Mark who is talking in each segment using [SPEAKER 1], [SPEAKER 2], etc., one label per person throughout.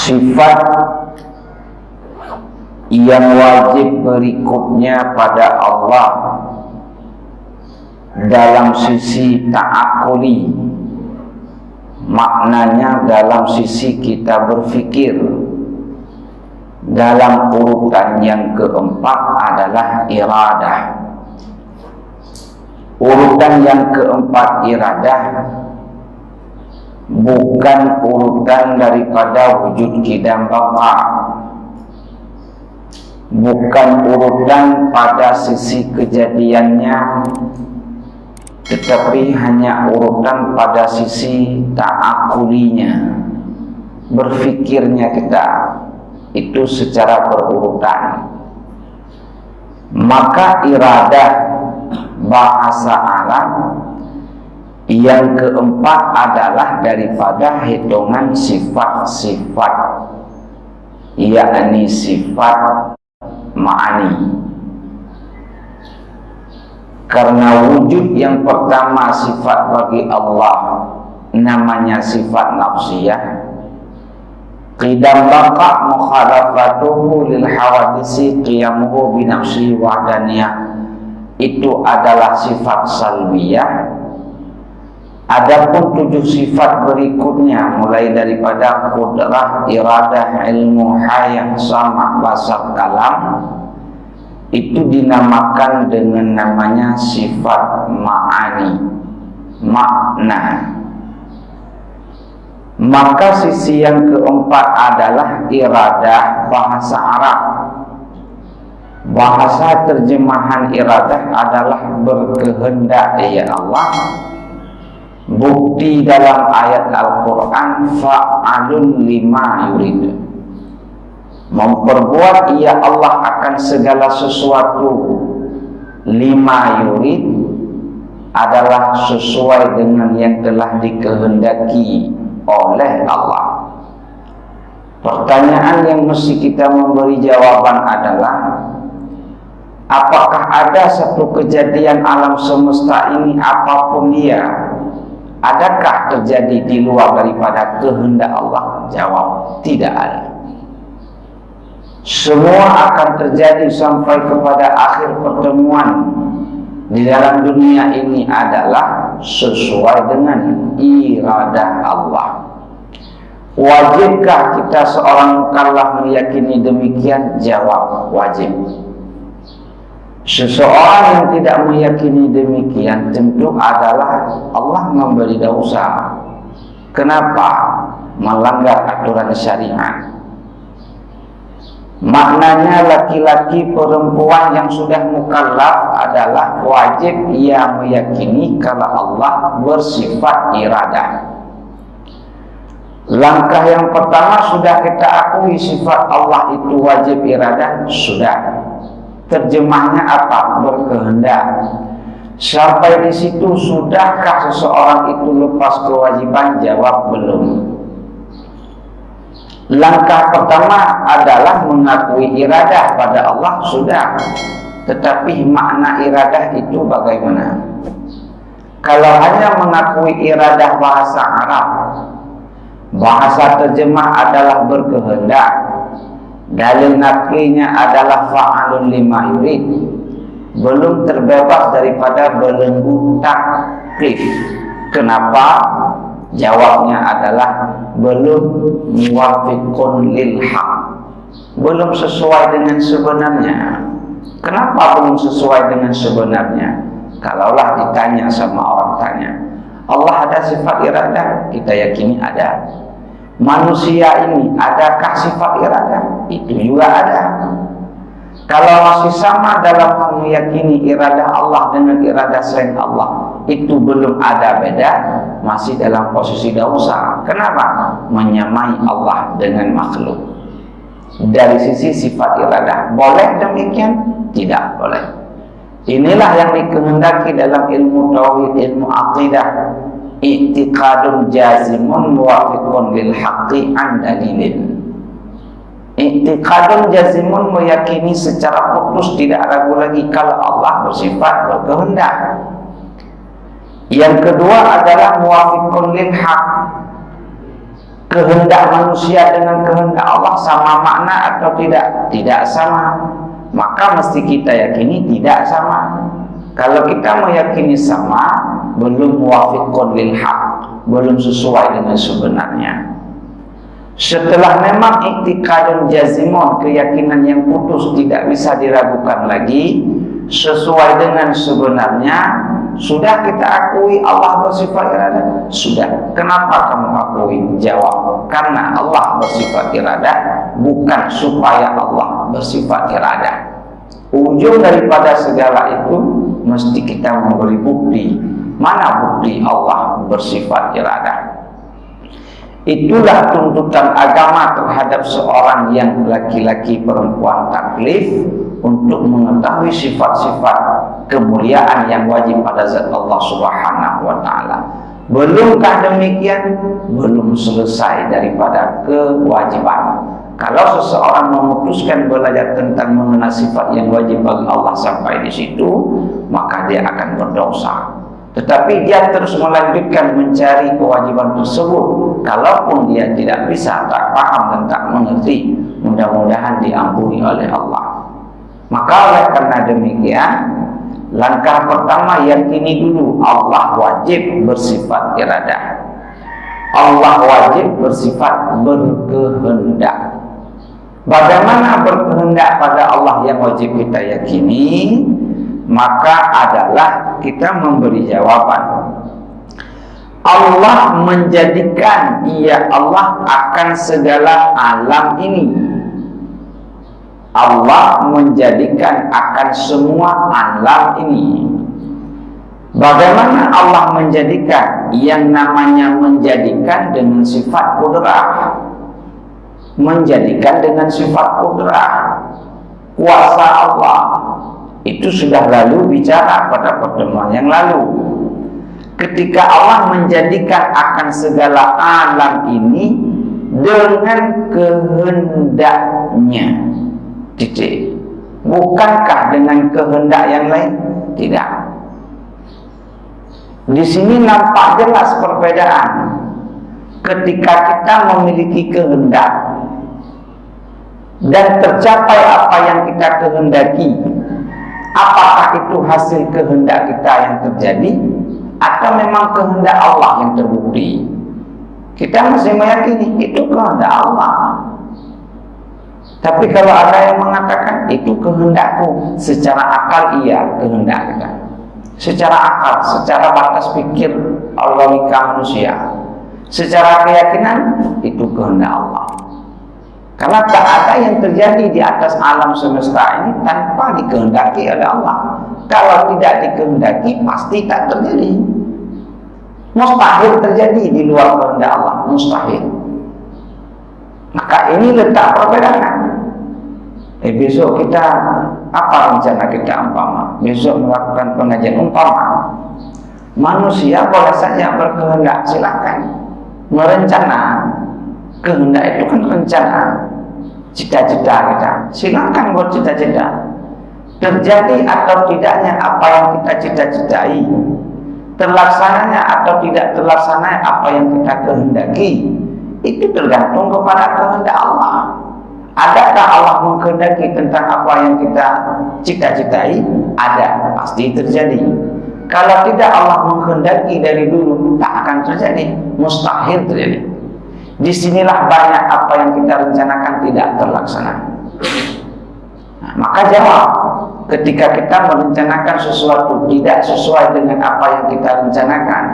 [SPEAKER 1] Sifat yang wajib berikutnya pada Allah dalam sisi ta'akuli, maknanya dalam sisi kita berfikir. Dalam urutan yang keempat adalah iradah. Urutan yang keempat iradah bukan urutan daripada wujud qidam baqa, bukan urutan pada sisi kejadiannya, tetapi hanya urutan pada sisi ta'akulinya, berfikirnya kita itu secara berurutan. Maka iradah bahasa Arab yang keempat adalah daripada hitungan sifat-sifat, yakni sifat ma'ani. Karena wujud yang pertama sifat bagi Allah namanya sifat nafsiyah. Qidam baqa mukhalafatuhu lil hawadisi qiyamuhu bi nafsi wahdaniyah, itu adalah sifat salbiyah. Adapun 7 sifat berikutnya mulai daripada qudrah, iradah, ilmu, hayah, sama, basar, kalam, itu dinamakan dengan namanya sifat ma'ani, makna. Maka sisi yang keempat adalah iradah bahasa Arab. Bahasa terjemahan iradah adalah berkehendak ya Allah. Bukti dalam ayat Al-Quran fa'alun lima yurid, memperbuat ia Allah akan segala sesuatu. Lima yurid adalah sesuai dengan yang telah dikehendaki oleh Allah. Pertanyaan yang mesti kita memberi jawaban adalah, apakah ada satu kejadian alam semesta ini apapun dia, adakah terjadi di luar daripada kehendak Allah? Jawab, tidak ada. Semua akan terjadi sampai kepada akhir pertemuan di dalam dunia ini adalah sesuai dengan iradah Allah. Wajibkah kita seorang mukallaf meyakini demikian? Jawab, wajib. Seseorang yang tidak meyakini demikian tentu adalah Allah memberi dosa. Kenapa? Melanggar aturan syariat. Maknanya laki-laki perempuan yang sudah mukallaf adalah wajib ia meyakini kalau Allah bersifat iradah. Langkah yang pertama sudah kita akui sifat Allah itu wajib iradah, sudah. Terjemahnya apa? Berkehendak. Sampai di situ sudahkah seseorang itu lepas kewajiban? Jawab, belum. Langkah pertama adalah mengakui iradah pada Allah, sudah. Tetapi makna iradah itu bagaimana? Kalau hanya mengakui iradah bahasa Arab, bahasa terjemah adalah berkehendak, dalil naklinya adalah fa'alun lima yurid, belum terbebas daripada belenggu taklif. Kenapa? Jawabnya adalah belum muwafiqun lil haq, belum sesuai dengan sebenarnya. Kenapa belum sesuai dengan sebenarnya? Kalaulah ditanya sama orang tanya, Allah ada sifat iradah? Kita yakini ada. Manusia ini adakah sifat iradah? Itu juga ada. Kalau masih sama dalam hal meyakini iradah Allah dengan iradah selain Allah, itu belum ada beda, masih dalam posisi dosa. Kenapa? Menyamai Allah dengan makhluk. Dari sisi sifat iradah, boleh demikian? Tidak boleh. Inilah yang dikehendaki dalam ilmu tauhid, ilmu aqidah. I'tiqadun jazimun muwafiqun lil haqqi an dalilin. I'tiqadun jazimun, meyakini secara putus tidak ragu lagi kalau Allah bersifat berkehendak. Yang kedua adalah muwafiqun lil haq. kehendak manusia dengan kehendak Allah sama makna atau tidak? Tidak sama. Maka mesti kita yakini tidak sama. Kalau kita meyakini sama, belum muwafiqun lil haq, belum sesuai dengan sebenarnya. Setelah memang i'tiqadun jazimun, keyakinan yang putus tidak bisa diragukan lagi, sesuai dengan sebenarnya, sudah kita akui Allah bersifat iradah? Sudah. Kenapa kamu akui? Jawab, karena Allah bersifat iradah, bukan supaya Allah bersifat iradah. Ujung daripada segala itu mesti kita memberi bukti. Mana bukti Allah bersifat iradah? Itulah tuntutan agama terhadap seorang yang laki-laki perempuan taklif untuk mengetahui sifat-sifat kemuliaan yang wajib pada zat Allah Subhanahu wa ta'ala. Belumkah demikian? Belum selesai daripada kewajiban. Kalau seseorang memutuskan belajar tentang mengenal sifat yang wajib bagi Allah sampai di situ, maka dia akan berdosa. Tetapi dia terus melanjutkan mencari kewajiban tersebut, kalaupun dia tidak bisa, tak paham dan tak mengerti, mudah-mudahan diampuni oleh Allah. Maka oleh karena demikian, langkah pertama yakini dulu Allah wajib bersifat iradah. Allah wajib bersifat berkehendak. Bagaimana berkehendak pada Allah yang wajib kita yakini? Maka adalah kita memberi jawaban. Allah menjadikan, ya Allah akan segala alam ini. Allah menjadikan akan semua alam ini. Bagaimana Allah menjadikan? Yang namanya menjadikan dengan sifat kudrah. Menjadikan dengan sifat kudrah, kuasa Allah. Itu sudah lalu bicara pada pertemuan yang lalu. Ketika Allah menjadikan akan segala alam ini dengan kehendaknya, titik. Bukankah dengan kehendak yang lain? Tidak. Di sini nampak jelas perbedaan. Ketika kita memiliki kehendak dan tercapai apa yang kita kehendaki, apakah itu hasil kehendak kita yang terjadi atau memang kehendak Allah yang terbukti? Kita mesti meyakini itu kehendak Allah. Tapi kalau ada yang mengatakan itu kehendakku, secara akal iya kehendak kita. Secara akal, secara batas pikir logika manusia. Secara keyakinan itu kehendak Allah. Karena tak ada yang terjadi di atas alam semesta ini tanpa dikehendaki oleh Allah. Kalau tidak dikehendaki pasti tak terjadi. Mustahil terjadi di luar kehendak Allah, mustahil. Maka ini letak perbedaan. Besok kita apa rencana kita umpama? Besok melakukan pengajian umpama. Manusia boleh saja berkehendak, silakan. Merencana, kehendak itu kan rencana, cita-cita kita. Silakan buat cita-cita. Terjadi atau tidaknya apa yang kita cita-citai, terlaksananya atau tidak terlaksananya apa yang kita kehendaki, itu tergantung kepada kehendak Allah. Adakah Allah mengkehendaki tentang apa yang kita cita-citai? Ada, pasti terjadi. Kalau tidak Allah mengkehendaki dari dulu, tak akan terjadi, mustahil terjadi. Disinilah banyak apa yang kita rencanakan tidak terlaksana. Nah, maka jawab, ketika kita merencanakan sesuatu tidak sesuai dengan apa yang kita rencanakan,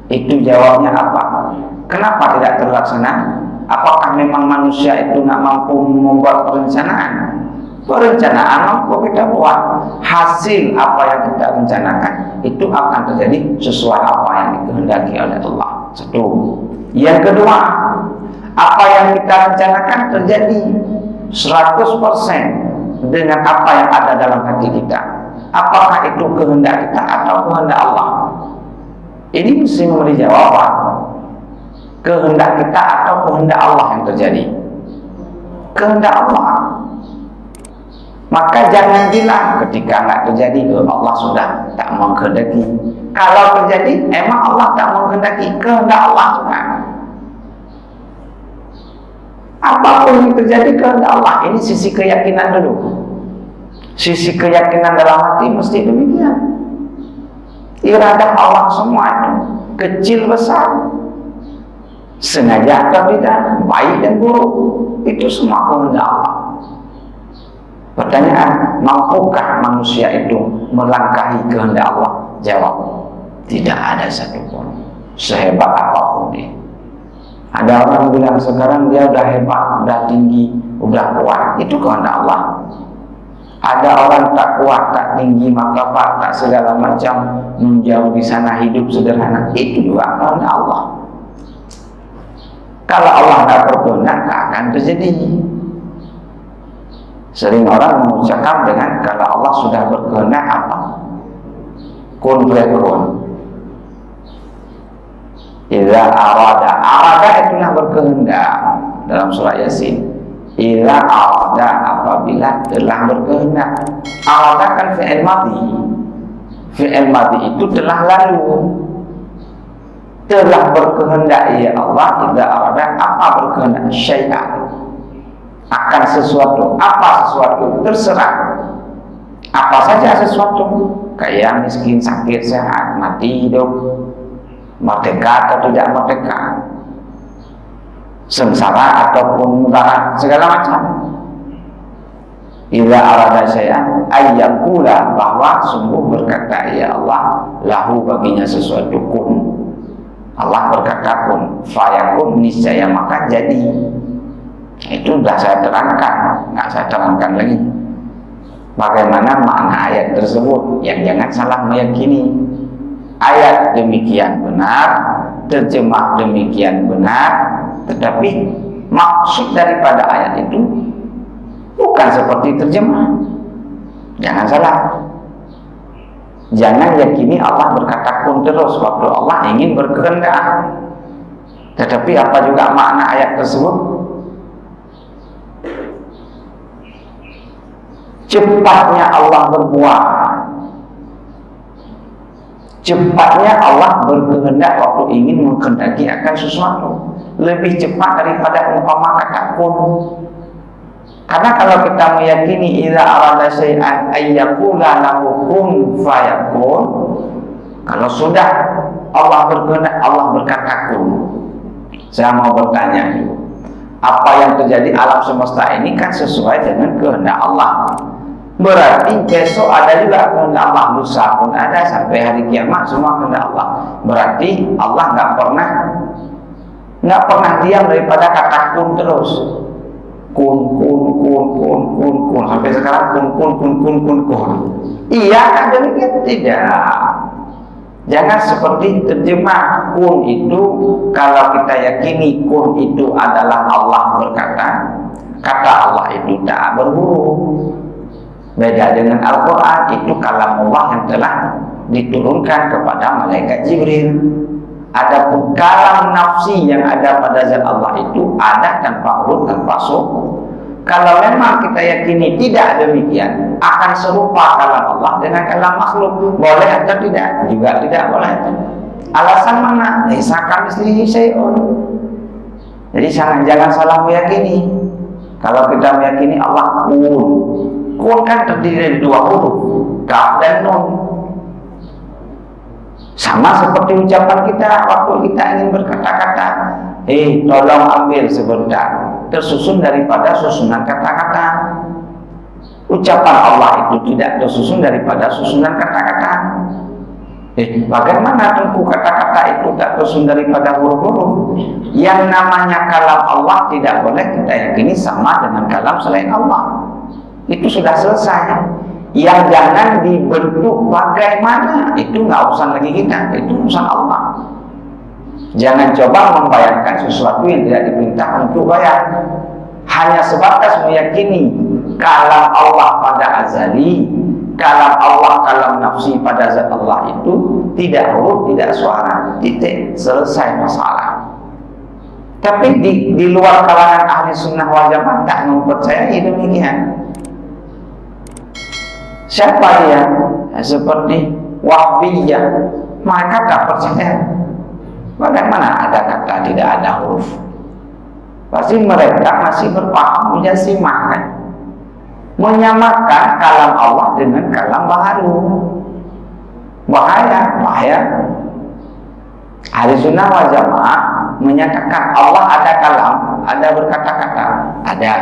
[SPEAKER 1] itu jawabnya apa? Kenapa tidak terlaksana? Apakah memang manusia itu nggak mampu membuat perencanaan? Perencanaan mampu kita buat. Hasil apa yang kita rencanakan itu akan terjadi sesuai apa yang dikehendaki oleh Allah. Satu. Yang kedua, apa yang kita rencanakan terjadi 100% dengan apa yang ada dalam hati kita. Apakah itu kehendak kita atau kehendak Allah? Ini mesti memberi jawaban. Kehendak kita atau kehendak Allah yang terjadi? Kehendak Allah. Maka jangan bilang ketika nggak terjadi Allah sudah tak menghendaki. Kalau terjadi emang Allah tak menghendaki, kehendak Allah sudah. Apapun yang terjadi kehendak Allah. Ini sisi keyakinan dulu. Sisi keyakinan dalam hati mesti demikian. Iradah Allah semua itu, kecil besar, sengaja atau tidak, baik dan buruk, itu semua kehendak Allah. Pertanyaan, mampukah manusia itu melangkahi kehendak Allah? Jawab, tidak ada satupun, sehebat apapun dia. Ada orang bilang sekarang dia udah hebat, udah tinggi, udah kuat, itu kehendak Allah. Ada orang tak kuat, tak tinggi, maka tak segala macam, menjauh di sana hidup sederhana, itu juga kehendak Allah. Kalau Allah tak berkehendak, tak akan terjadi. Sering orang mengucapkan dengan kalau Allah sudah berkehendak apa? Kun fayakun. Idza arada itulah berkehendak dalam surah Yasin. Idza arada apabila telah berkehendak. Arada kan fi'il madhi. Fi'il madhi itu telah lalu. Telah berkehendak ya Allah. Idza arada apa berkehendak? Syai'an, akan sesuatu. Apa sesuatu? Terserah. Apa saja sesuatu, kayak miskin, sakit, sehat, mati, hidup, merdeka atau tidak merdeka, sengsara ataupun mudarat, segala macam. Idza arada syai'an ayyakula, bahwa sungguh berkata ya Allah lahu baginya sesuatu kun. Allah berkata kun fayakun, niscaya maka jadi. Itu sudah saya terangkan, nggak saya terangkan lagi bagaimana makna ayat tersebut. Yang jangan salah meyakini ayat demikian benar, terjemah demikian benar, tetapi maksud daripada ayat itu bukan seperti terjemah. Jangan salah. Jangan yakini Allah berkata kun terus waktu Allah ingin berkehendak. Tetapi apa juga makna ayat tersebut? Cepatnya Allah berbuat, cepatnya Allah berkehendak waktu ingin menghendaki akan sesuatu, lebih cepat daripada umpama kata kun. Karena kalau kita meyakini idza arada syai'an ayyakula lahu kun fayakun, kalau sudah Allah berkehendak, Allah berkata kun. Saya mau bertanya, apa yang terjadi alam semesta ini kan sesuai dengan kehendak Allah. Berarti besok ada juga kehendak Allah, lusa pun ada, sampai hari kiamat semua kehendak Allah. Berarti Allah nggak pernah diam daripada kata kun terus. Kun sampai sekarang kun. Iya kan demikian? Tidak. Jangan seperti terjemah kun itu. Kalau kita yakini kun itu adalah Allah berkata, kata Allah itu tak berhuruf. Beda dengan Al-Quran, itu kalam Allah yang telah diturunkan kepada malaikat Jibril. Adapun kalam nafsi yang ada pada zat Allah itu ada tanpa huruf, tanpa sukun. Kalau memang kita yakini tidak demikian, akan serupa kalam Allah dengan kalam makhluk, boleh atau tidak? Juga tidak boleh. Alasan mana? Laisa kamitslihi syai'un. Jadi jangan salah meyakini. Kalau kita meyakini Allah kun kan terdiri dari dua huruf, kaf dan nun. Sama seperti ucapan kita waktu kita ingin berkata-kata, tolong ambil sebentar, tersusun daripada susunan kata-kata. Ucapan Allah itu tidak tersusun daripada susunan kata-kata. Bagaimana tentu kata-kata itu tak tersusun daripada huruf-huruf? Yang namanya kalam Allah tidak boleh kita yakini sama dengan kalam selain Allah. Itu sudah selesai. Yang jangan dibentuk bagaimana, itu nggak urusan lagi kita, itu urusan Allah. Jangan coba membayangkan sesuatu yang tidak diperintah untuk bayar. Hanya sebatas meyakini kalam Allah pada azali, kalam Allah, kalam nafsi pada zat Allah itu tidak huruf, tidak suara, titik, selesai masalah. Tapi di luar kalangan ahli sunnah wal jamaah tak mempercayai demikian. Siapa dia? Seperti Wahbiyah, mereka tak percaya. Bagaimana ada kata tidak ada huruf? Pasti mereka masih berpaham mujasimah kan, menyamakan kalam Allah dengan kalam baharu. Bahaya. Ahli sunnah wal jamaah menyatakan Allah ada kalam, ada berkata-kata, ada.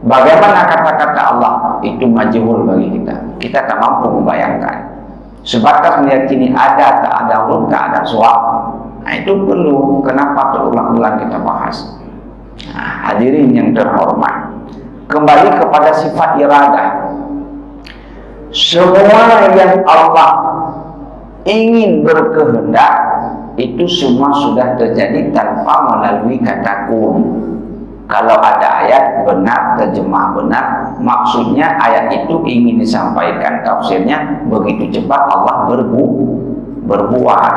[SPEAKER 1] Bagaimana kata-kata Allah? Itu majhul bagi kita. Kita tak mampu membayangkan. Sebatas meyakini ada, tak ada huruf, tak ada suara. Nah, itu perlu. Kenapa berulang-ulang kita bahas? Nah, hadirin yang terhormat, kembali kepada sifat iradah. Semua yang Allah ingin berkehendak itu semua sudah terjadi tanpa melalui kata kun. Kalau ada ayat benar, terjemah benar, maksudnya ayat itu ingin disampaikan, tafsirnya begitu cepat Allah berbuat.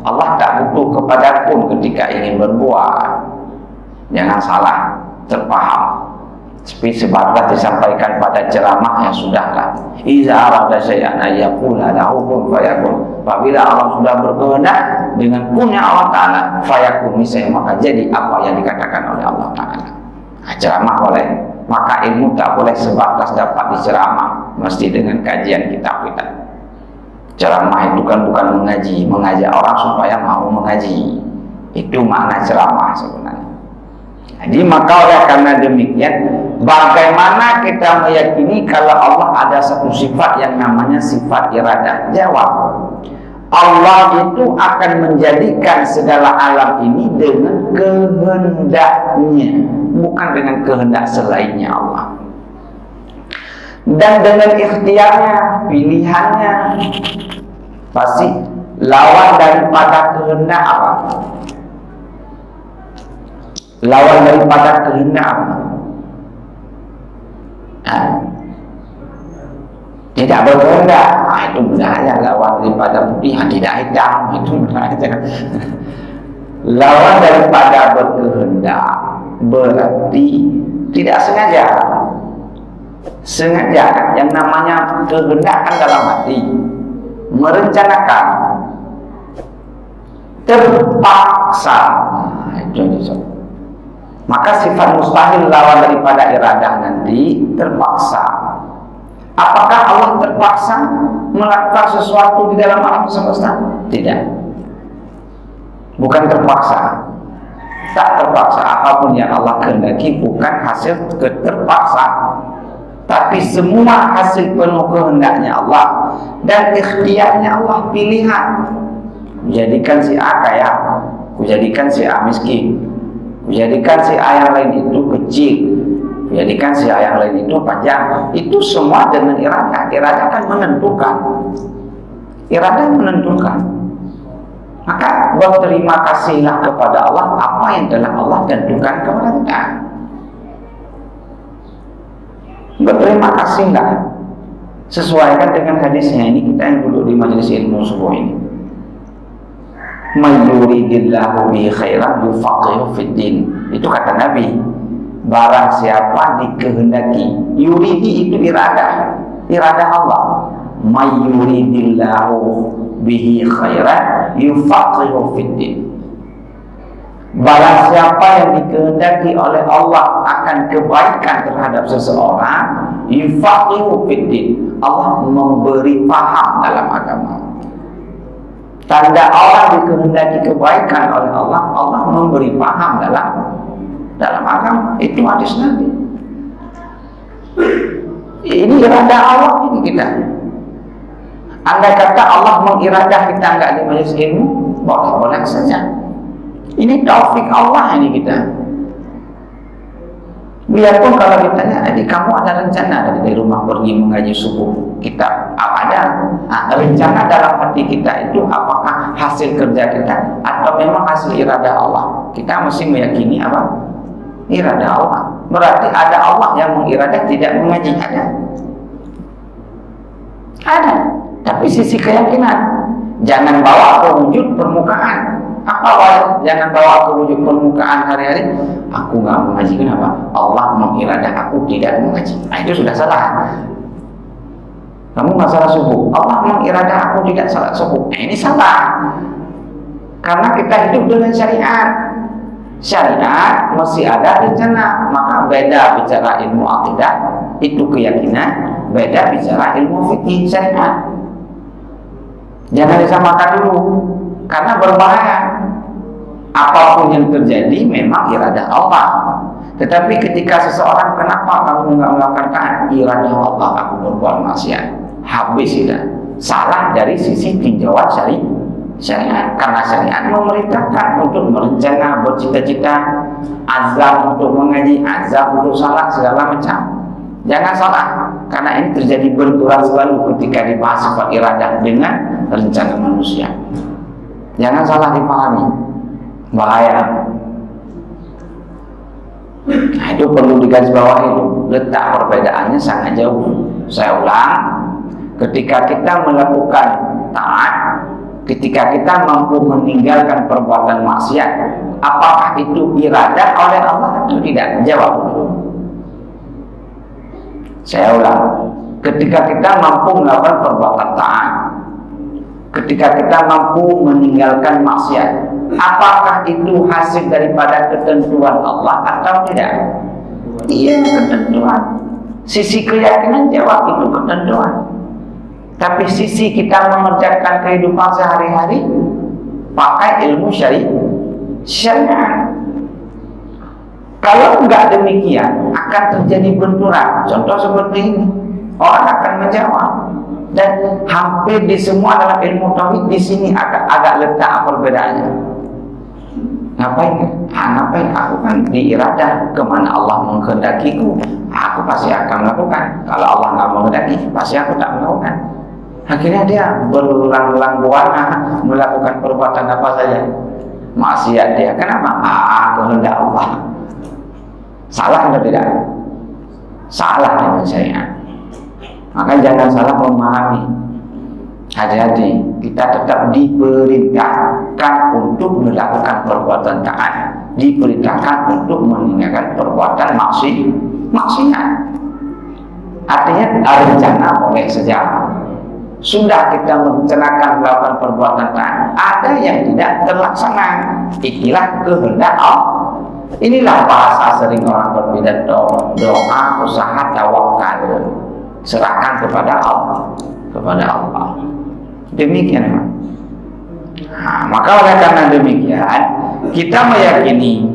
[SPEAKER 1] Allah tak butuh kepada kun ketika ingin berbuat. Jangan salah terpaham. Seperti sebatas disampaikan pada ceramah, ya sudahlah. Iza arada syai'an ayyaqula lahu kun fayakun. Apabila Allah sudah berkehendak dengan kunnya Allah Ta'ala, fayakun, misalnya maka jadi apa yang dikatakan oleh Allah Ta'ala. Nah, ceramah boleh, maka ilmu tak boleh sebatas dapat diceramah, mesti dengan kajian kitab-kitab. Ceramah itu kan bukan mengajak orang supaya mau mengaji. Itu makna ceramah sebenarnya. Jadi maka oleh karena demikian, bagaimana kita meyakini kalau Allah ada satu sifat yang namanya sifat iradah? Jawab, Allah itu akan menjadikan segala alam ini dengan kehendaknya, bukan dengan kehendak selainnya Allah. Dan dengan ikhtiarnya, pilihannya. Pasti lawan daripada kehendak apa? Lawan daripada kehendak apa? Tidak berkehendak. Itu berbahaya. Lawan daripada putih, tidak hitam. Itu berbahaya. Lawan daripada berkehendak berarti tidak sengaja. Sengaja, yang namanya kehendak kan dalam hati, merencanakan, terpaksa. Itu disebut. Maka sifat mustahil lawan daripada iradah nanti terpaksa. Apakah Allah terpaksa melakukan sesuatu di dalam alam semesta? Tidak. Bukan terpaksa. Tak terpaksa. Apapun yang Allah kehendaki bukan hasil terpaksa, tapi semua hasil penuh kehendaknya Allah dan ikhtiarnya Allah, pilihan. Kujadikan si A kaya, kujadikan si A miskin, kujadikan si A yang lain itu kecil, kujadikan si A yang lain itu panjang. Itu semua dengan iradah. Iradah kan menentukan. Iradah menentukan. Maka berterima kasihlah kepada Allah apa yang telah Allah tentukan kepada kita. Berterima kasihlah. Sesuaikan dengan hadisnya ini, kita yang duduk di majelis ilmu subuh ini. May yuridillahu bihi khairan yufaqihu fid din. Itu kata Nabi. Barang siapa dikehendaki, yuridi itu iradah, iradah Allah. May yuridillahu bihi khairan yufaqihu fid din. Barang siapa yang dikehendaki oleh Allah akan kebaikan terhadap seseorang, yufaqihu fid din. Allah memberi paham dalam agama. Tanda orang dikehendaki kebaikan oleh Allah, Allah memberi paham dalam agama. Itu hadis Nabi. Ini iradah Allah ini kita. Andai kata Allah mengiradah kita enggak di majelis ilmu, boleh-boleh saja. Ini taufik Allah ini kita. Biarpun kalau ditanya, kamu ada rencana dari rumah pergi mengaji subuh? Kita ada. Rencana dalam hati kita itu apakah hasil kerja kita atau memang hasil iradah Allah? Kita mesti meyakini apa? Iradah Allah. Berarti ada Allah yang mengiradah tidak mengaji. Ada. Tapi sisi keyakinan, jangan bawa ke wujud permukaan. Apa jangan bawa ke wujud permukaan hari-hari. Aku nggak mengaji, kenapa? Allah mengiradah aku tidak mengaji. Nah, itu sudah salah. Kamu nggak salah subuh. Allah mengiradah aku tidak salah subuh. Nah, ini salah. Karena kita hidup dengan syariat. syariat mesti ada rencana. Maka beda bicara ilmu akidah, itu keyakinan, beda bicara ilmu fikih syariat. Jangan disamakan dulu, karena berbahaya. Apapun yang terjadi memang iradah Allah. Tetapi ketika seseorang, kenapa kamu nggak melakukan taat? Iradah Allah, aku berbuat maksiat. Habis sudah. Salah dari sisi tinjauan syariat. Karena syariat memerintahkan untuk merencana, bercita-cita, azam untuk mengaji, azam untuk salat, segala macam. Jangan salah, karena ini terjadi benturan selalu ketika dibahas sifat iradah dengan rencana manusia. Jangan salah dipahami, bahaya. Nah, itu perlu digarisbawahi itu. Letak perbedaannya sangat jauh. Saya ulang, ketika kita melakukan taat, ketika kita mampu meninggalkan perbuatan maksiat, apakah itu iradah oleh Allah atau tidak? Jawab dulu. Saya ulang, ketika kita mampu melakukan perbuatan taat, ketika kita mampu meninggalkan maksiat, apakah itu hasil daripada ketentuan Allah atau tidak? Iya, ketentuan. Sisi keyakinan jawab itu ketentuan. Tapi sisi kita mengerjakan kehidupan sehari-hari pakai ilmu syariat. Kalau enggak demikian, akan terjadi benturan. Contoh seperti ini, orang akan menjawab. Dan hampir di semua dalam ilmu tauhid di sini agak letak perbedaannya. Ngapain? Ngapain? Aku kan diiradah, kemana Allah menghendakiku, aku pasti akan melakukan. Kalau Allah nggak menghendaki, pasti aku tak melakukan. Akhirnya dia berulang-ulang buana melakukan perbuatan apa saja, maksiat dia. Kenapa? Kehendak Allah. Salah atau tidak? Salah dengan syariat. Maka jangan salah memahami. Hati-hati, kita tetap diperintahkan untuk melakukan perbuatan taat, diperintahkan untuk meninggalkan perbuatan maksiat. Artinya rencana boleh saja. Sudah kita merencanakan melakukan perbuatan taat, ada yang tidak terlaksana. Inilah kehendak Allah. Inilah bahasa sering orang berpidato, doa, usaha, tawakal, serahkan kepada Allah, Demikian. Nah, maka oleh karena demikian, kita meyakini,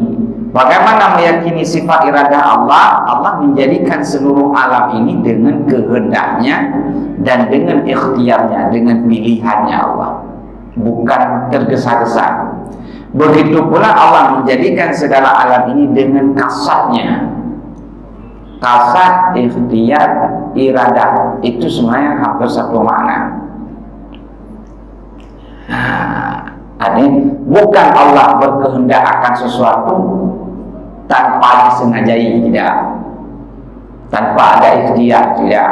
[SPEAKER 1] bagaimana meyakini sifat iradah Allah? Allah menjadikan seluruh alam ini dengan kehendaknya dan dengan ikhtiarnya, dengan pilihannya Allah, bukan tergesa-gesa. Begitu pula Allah menjadikan segala alam ini dengan kasatnya. Kasat, ikhtiar, iradah, itu semuanya hampir satu makna. Bukan Allah berkehendak akan sesuatu tanpa disengajai, tidak. Tanpa ada ikhtiar, tidak.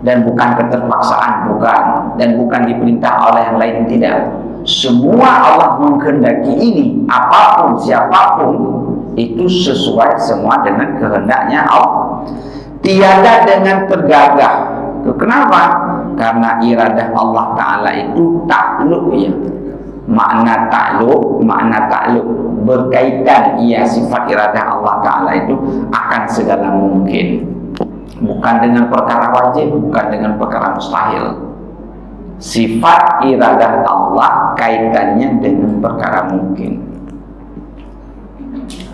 [SPEAKER 1] Dan bukan keterpaksaan, bukan. Dan bukan diperintah oleh yang lain, tidak. Semua Allah menghendaki ini, apapun, siapapun, itu sesuai semua dengan kehendaknya Allah. Tiada dengan tergagah. Kenapa? Karena iradah Allah Ta'ala itu takluk, ya. Makna takluk berkaitan, ia sifat iradah Allah Ta'ala itu akan segala mungkin. Bukan dengan perkara wajib, bukan dengan perkara mustahil. Sifat iradah Allah kaitannya dengan perkara mungkin.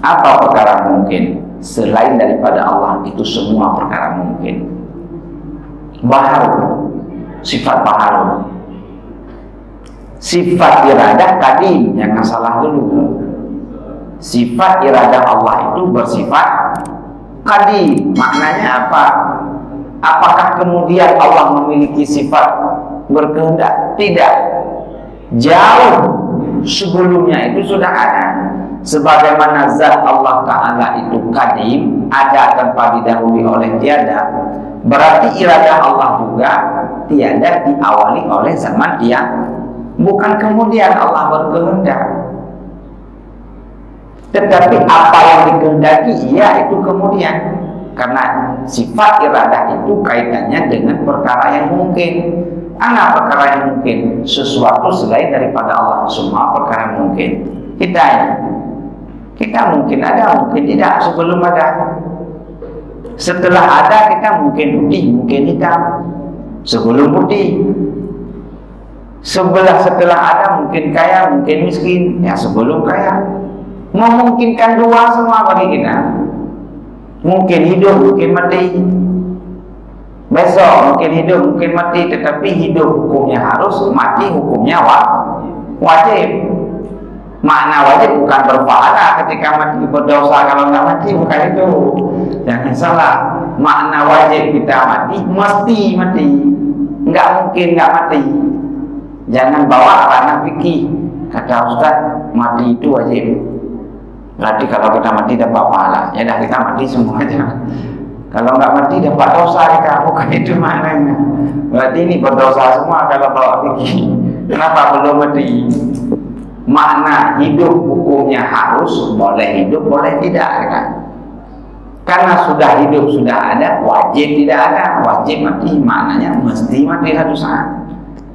[SPEAKER 1] Apa perkara mungkin? Selain daripada Allah, itu semua perkara mungkin. Baharu, sifat baharu. Sifat iradah kadim, jangan salah dulu. Sifat iradah Allah itu bersifat kadim. Maknanya apa? Apakah kemudian Allah memiliki sifat berkehendak? Tidak. Jauh sebelumnya itu sudah ada. Sebagaimana zat Allah Ta'ala itu kadim, ada tanpa didahului oleh tiada, berarti iradah Allah juga tiada diawali oleh zaman dia. Bukan kemudian Allah berkehendak, tetapi apa yang dikehendaki, ia itu kemudian. Karena sifat iradah itu kaitannya dengan perkara yang mungkin. Apa perkara yang mungkin? Sesuatu selain daripada Allah, semua perkara mungkin. kita mungkin ada, mungkin tidak sebelum ada. Setelah ada kita mungkin putih, mungkin hitam. Sebelum putih. Setelah ada mungkin kaya, mungkin miskin. Ya sebelum kaya. Memungkinkan dua semua bagi kita. Mungkin hidup, mungkin mati. Besok mungkin hidup, mungkin mati. Tetapi hidup hukumnya harus, mati hukumnya wajib. Makna wajib bukan berpahala ketika mati, berdosa kalau nggak mati, bukan itu. Jangan salah. Makna wajib kita mati, mesti mati. Nggak mungkin nggak mati. Jangan bawa ranah fikih. Kata Ustaz, mati itu wajib. Berarti kalau kita mati dapat pahala. Ya dah, kita mati semua aja. Kalau nggak mati dapat dosa kita. Bukan itu maknanya. Berarti ini berdosa semua kalau bawa fikih. Kenapa belum mati? Makna hidup hukumnya harus, boleh hidup, boleh tidak kan? Karena sudah hidup, sudah ada, wajib tidak ada. Wajib mati, maknanya mesti mati satu saat.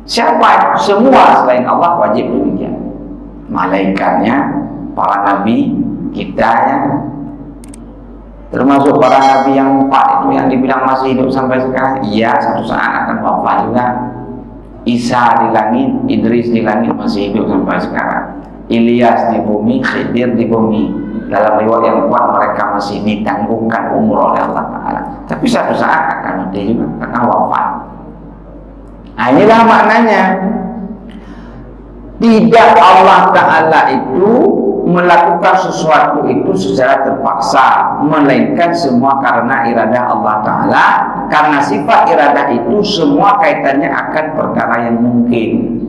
[SPEAKER 1] Siapa? Semua selain Allah wajib demikian. Malaikatnya, para nabi, kita ya, termasuk para nabi yang 4 itu yang dibilang masih hidup sampai sekarang. Iya, satu saat akan wafat juga. Isa di langit, Idris di langit masih hidup sampai sekarang. Ilyas di bumi, Khidir di bumi. Dalam riwayat yang kuat mereka masih ditangguhkan umur oleh Allah Ta'ala. Tapi satu saat akan mati juga, akan wafat. Nah inilah maknanya. Tidak Allah Ta'ala itu melakukan sesuatu itu secara terpaksa, melainkan semua karena iradah Allah Ta'ala. Karena sifat iradah itu semua kaitannya akan perkara yang mungkin.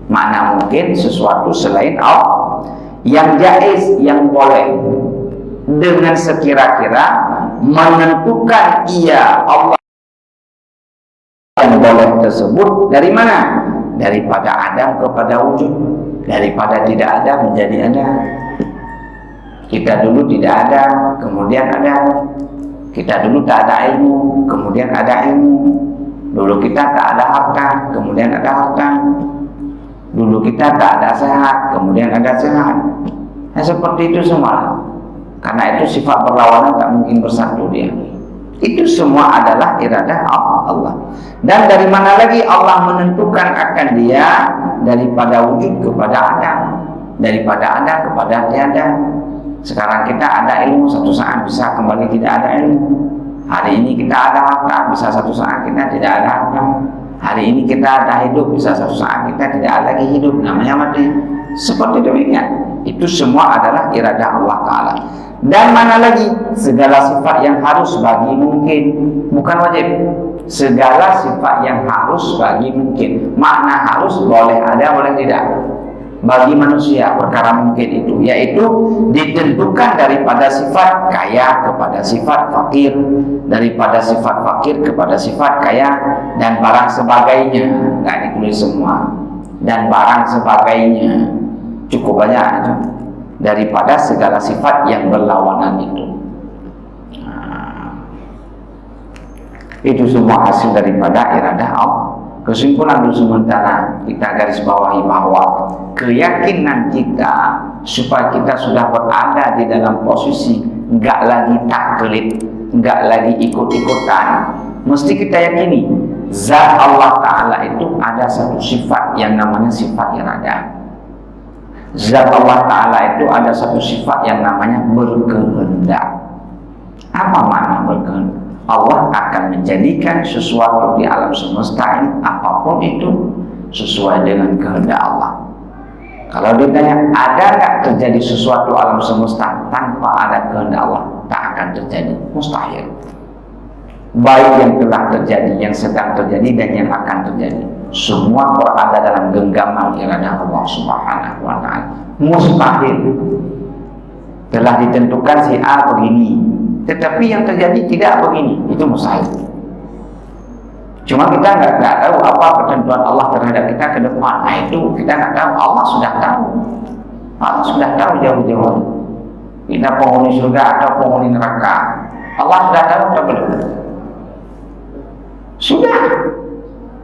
[SPEAKER 1] Makna mungkin sesuatu selain Allah, yang jaiz, yang boleh, dengan sekira-kira menentukan ia Allah yang boleh tersebut dari mana? Daripada ada kepada wujud, daripada tidak ada menjadi ada. Kita dulu tidak ada, kemudian ada. Kita dulu tak ada ilmu, kemudian ada ilmu. Dulu kita tak ada harta, kemudian ada harta. Dulu kita tak ada sehat, kemudian ada sehat. Nah, seperti itu semua. Karena itu sifat berlawanan tak mungkin bersatu dia. Itu semua adalah iradah Allah. Dan dari mana lagi Allah menentukan akan dia? Daripada wujud kepada ada, daripada ada kepada tiada. Sekarang kita ada ilmu, satu saat bisa kembali tidak ada ilmu. Hari ini kita ada harta, bisa satu saat kita tidak ada harta. Hari ini kita ada hidup, bisa satu saat kita tidak ada lagi hidup, namanya mati. Seperti demikian. Itu semua adalah iradah Allah Ta'ala. Dan mana lagi? Segala sifat yang harus bagi mungkin, bukan wajib. Segala sifat yang harus bagi mungkin. Makna harus, boleh ada, boleh tidak. Bagi manusia perkara mungkin itu, yaitu ditentukan daripada sifat kaya kepada sifat fakir, daripada sifat fakir kepada sifat kaya, dan barang sebagainya. Nggak ditulis semua. Dan barang sebagainya, cukup banyak itu. Daripada segala sifat yang berlawanan itu. Itu semua hasil daripada iradah Allah. Kesimpulan dulu sementara kita garis bawahi bahwa keyakinan kita supaya kita sudah berada di dalam posisi nggak lagi taklid, nggak lagi ikut-ikutan, mesti kita yakini zat Allah Ta'ala itu ada satu sifat yang namanya sifat iradah. Zat Allah Ta'ala itu ada satu sifat yang namanya berkehendak. Apa makna berkehendak? Allah akan menjadikan sesuatu di alam semesta ini, apapun itu, sesuai dengan kehendak Allah. Kalau ditanya, ada nggak terjadi sesuatu alam semesta tanpa ada kehendak Allah? Tak akan terjadi, mustahil. Baik yang telah terjadi, yang sedang terjadi, dan yang akan terjadi, semua berada dalam genggaman iradah Allah Subhanahu wa Ta'ala. Mustahil. Telah ditentukan si A begini, tetapi yang terjadi tidak begini, itu mustahil. Cuma kita nggak tahu apa ketentuan Allah terhadap kita ke depan. Nah itu kita nggak tahu. Allah sudah tahu. Allah sudah tahu jauh-jauh. Kita penghuni surga atau penghuni neraka, Allah sudah tahu atau belum? Sudah.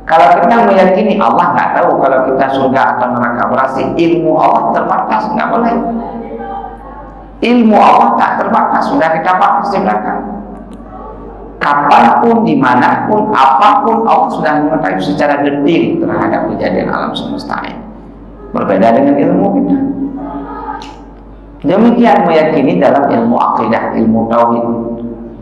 [SPEAKER 1] Kalau kita meyakini Allah nggak tahu kalau kita surga atau neraka, berarti ilmu Allah terbatas, nggak boleh. Ilmu Allah tak terbatas, sudah kita bahas di belakang. Kapanpun, dimanapun, apapun Allah sudah mengetahui secara detail terhadap kejadian alam semesta ini. Berbeda dengan ilmu kita. Demikian meyakini dalam ilmu akidah, ilmu tauhid.